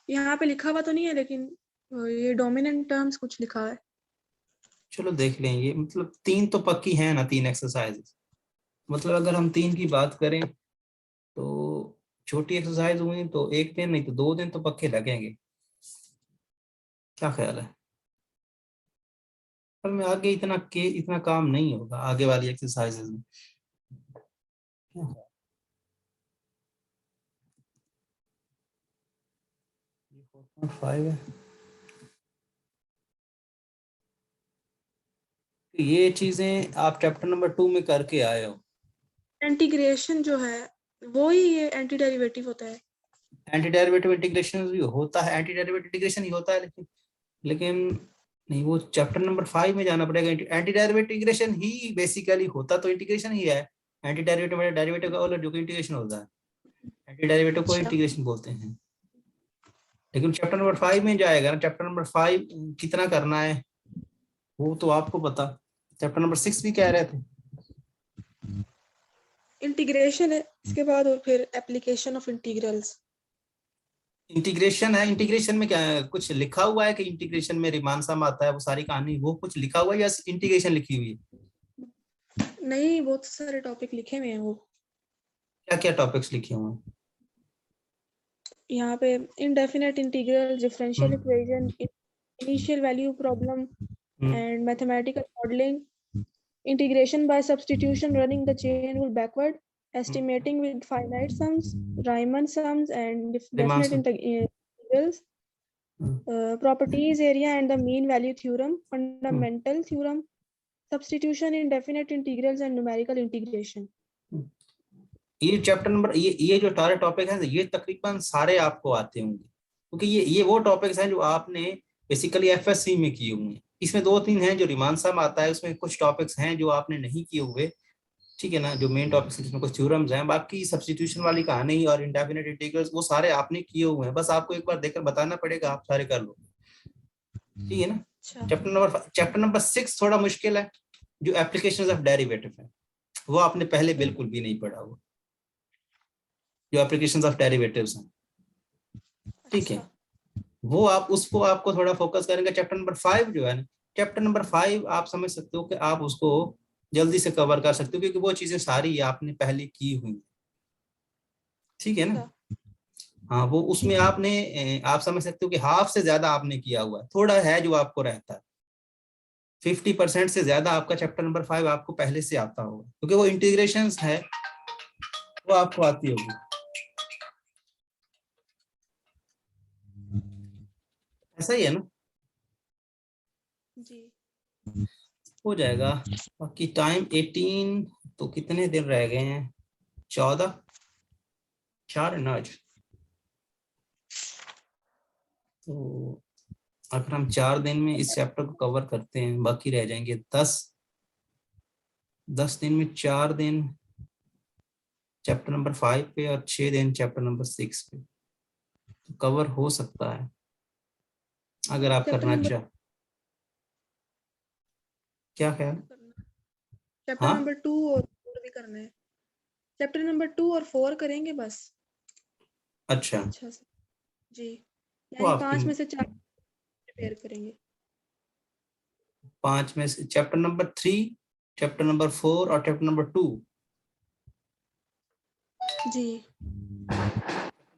यहाँ पे लिखा हुआ तो नहीं है, लेकिन ये डोमिनेंट टर्म्स कुछ लिखा है। चलो देख लेंगे, मतलब 3 तो पक्की है ना, 3 एक्सरसाइज, मतलब अगर हम 3 की बात करें तो छोटी एक्सरसाइज हुई तो 1 दिन नहीं तो 2 दिन तो पक्के लगेंगे। क्या ख्याल है, पर में आगे इतना काम नहीं होगा आगे वाली एक्सरसाइजेज में। क्या ख्याल? ये 4.5 है, तो ये चीजें आप चैप्टर नंबर 2 में करके आए हो। इंटीग्रेशन जो है वो ही ये एंटी डेरिवेटिव होता है। एंटी डेरिवेटिव इंटीग्रेशन भी होता है, एंटी डेरिवेटिव इंटीग्रेशन ही होता है, लेकिन नहीं, वो चैप्टर नंबर 5 में जाना पड़ेगा। एंटी डेरिवेटिव इंटीग्रेशन ही बेसिकली होता तो इंटीग्रेशन ही है। एंटी डेरिवेटिव मतलब डेरिवेटिव का अलग जो इंटीग्रेशन होता है, एंटी डेरिवेटिव को अच्छा इंटीग्रेशन बोलते हैं। लेकिन चैप्टर नंबर 5 में जाएगा ना, चैप्टर नंबर 5 कितना करना है वो तो आपको पता, चैप्टर नंबर 6 भी कह रहे थे। इंटीग्रेशन है इसके बाद और फिर एप्लीकेशन ऑफ इंटीग्रल्स। इंटीग्रेशन है, इंटीग्रेशन में क्या है, कुछ लिखा हुआ है कि इंटीग्रेशन में रिमान सम आता है, वो सारी कहानी वो कुछ लिखा हुआ है या इंटीग्रेशन लिखी हुई है। नहीं बहुत सारे टॉपिक लिखे हुए हैं वो। क्या क्या टॉपिक्स लिखे हुए हैं। यहाँ पे indefinite integral, differential hmm, equation, initial value problem hmm, and mathematical modelling, integration by substitution, running the chain rule backward, hmm, estimating with finite sums, Riemann sums and Riemann definite sum. integrals, hmm, properties area and the mean value theorem, hmm, fundamental theorem, substitution in definite integrals and numerical integration. Hmm. ये chapter number, ये जो सारे topic हैं ये तकरीबन सारे आपको आते होंगे, क्योंकि ये वो टॉपिक्स हैं जो आपने बेसिकली एफएससी में किए हुए हैं। इसमें 2-3 हैं जो रिमान सम आता है, उसमें कुछ टॉपिक्स हैं जो आपने नहीं किए हुए, ठीक है ना, जो मेन टॉपिक्स हैं जिसमें कुछ थ्योरम्स हैं, बाकी सब्स्टिट्यूशन वाली कहानी और इंडेफिनिट इंटीग्रल्स वो सारे आपने किए हुए हैं, बस आपको एक बार देखकर बताना पड़ेगा, आप सारे कर लो, ठीक है ना। अच्छा चैप्टर नंबर 6 थोड़ा मुश्किल है, जो एप्लीकेशंस ऑफ डेरिवेटिव है वो आपने पहले बिल्कुल भी नहीं पढ़ा हुआ, जो एप्लीकेशंस ऑफ डेरिवेटिव्स हैं, ठीक है। अच्छा वो आप उसको आपको थोड़ा फोकस करेंगे। चैप्टर नंबर 5 जो है ना, चैप्टर नंबर 5 आप समझ सकते हो कि आप उसको जल्दी से कवर कर सकते हो, क्योंकि वो चीजें सारी आपने पहले की हुई, ठीक है ना। अच्छा हाँ वो उसमें आपने आप समझ सकते हो कि हाफ से ज्यादा आपने किया हुआ है, थोड़ा है जो आपको रहता है, 50% से ज्यादा आपका चैप्टर नंबर 5 आपको पहले से आता होगा, क्योंकि वो इंटीग्रेशन है वो आपको आती होगी, ऐसा ही है ना। जी हो जाएगा। बाकी टाइम 18, तो कितने दिन रह गए हैं? 14, 4 है ना आज। तो अगर हम 4 दिन में इस चैप्टर को कवर करते हैं, बाकी रह जाएंगे 10 दिन में 4 दिन चैप्टर नंबर 5 पे और 6 दिन चैप्टर नंबर 6 पे, तो कवर हो सकता है अगर आप चैप्टर करना नंबर चाह। क्या ख्याल? चैप्टर हाँ, नंबर 2 और 4 भी करना है। चैप्टर नंबर 2 और 4 करेंगे बस। अच्छा। अच्छा से जी, वो यानी आपकी 5 में से 4 प्रिपेयर करेंगे। 5 में से चैप्टर नंबर 3, चैप्टर नंबर 4 और चैप्टर नंबर 2। जी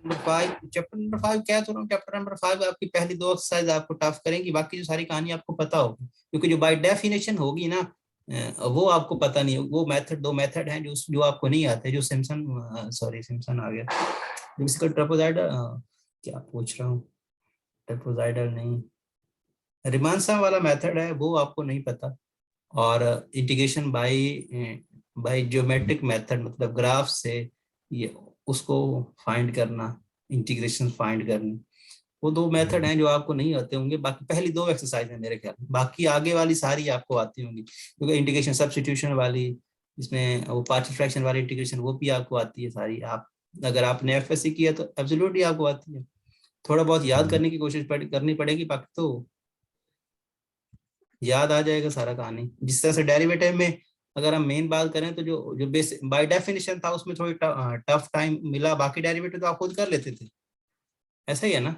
नंबर 5, चैप्टर नंबर 5 क्या तो रहा हूँ, चैप्टर नंबर 5 आपकी पहली 2 एक्सरसाइज आपको टफ करेंगी, बाकी जो सारी कहानी आपको पता होगी, क्योंकि जो बाय डेफिनेशन होगी ना, वो आपको पता नहीं। वो मेथड, 2 मेथड हैं जो आपको नहीं आते, जो सिम्पसन, सॉरी सिम्पसन आ गया, जिसका ट्रेपेजॉइडल, क्या पूछ रहा हूँ, ट्रेपेजॉइडल नहीं, रिमानसा वाला मेथड है, वो आपको नहीं पता। और इंटीग्रेशन बाय ज्योमेट्रिक मेथड, मतलब ग्राफ से ये उसको फाइंड करना, इंटीग्रेशन फाइंड करनी, वो 2 मेथड हैं जो आपको नहीं आते होंगे। बाकी पहली 2 एक्सरसाइज है मेरे ख्याल में, बाकी आगे वाली सारी आपको आती होंगी, क्योंकि इंटीग्रेशन सब्स्टिट्यूशन वाली, इसमें वो पार्शियल फ्रैक्शन वाली इंटीग्रेशन, वो भी आपको आती है सारी। आप अगर आपने एफएससी किया तो एब्सोल्युटली आपको आती है। थोड़ा बहुत याद करने की कोशिश करनी पड़ेगी, बाकी तो याद आ जाएगा सारा कहानी। जिस तरह से डेरिवेटिव में अगर हम मेन बात करें, तो जो जो बेस बाय डेफिनेशन था उसमें थोड़ी टफ टाइम मिला, बाकी डेरिवेटिव तो आप खुद कर लेते थे, ऐसा ही है ना।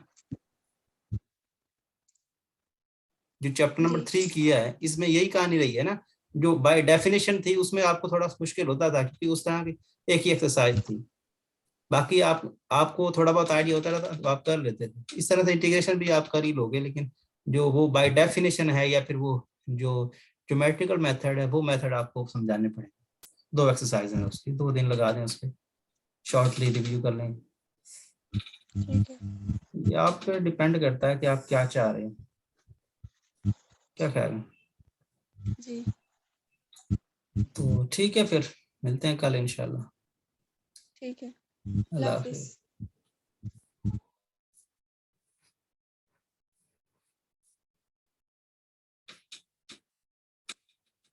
जो चैप्टर नंबर जी 3 किया है, इसमें यही कहानी रही है ना। जो बाय डेफिनेशन थी उसमें आपको थोड़ा मुश्किल होता था, क्योंकि उस तरह की एक ही एक्सरसाइज थी। बाकी आपको थोड़ा बहुत आइडिया होता रहता तो आप कर लेते थे। इस तरह से इंटीग्रेशन भी आप कर ही लोगे, लेकिन जो वो बाय डेफिनेशन है, या फिर वो जो ज्योमेट्रिकल मेथड है, वो मेथड आपको समझाने पड़ेंगे। 2 एक्सरसाइज हैं उसकी, 2 दिन लगा दें उसके, शॉर्टली रिव्यू कर लें। ठीक है ये आप पे डिपेंड करता है कि आप क्या चाह रहे हैं। क्या ख्याल है? जी तो ठीक है, फिर मिलते हैं कल इंशाल्लाह। ठीक है। अल्लाह अल्लाह हाफिज। हाफिज।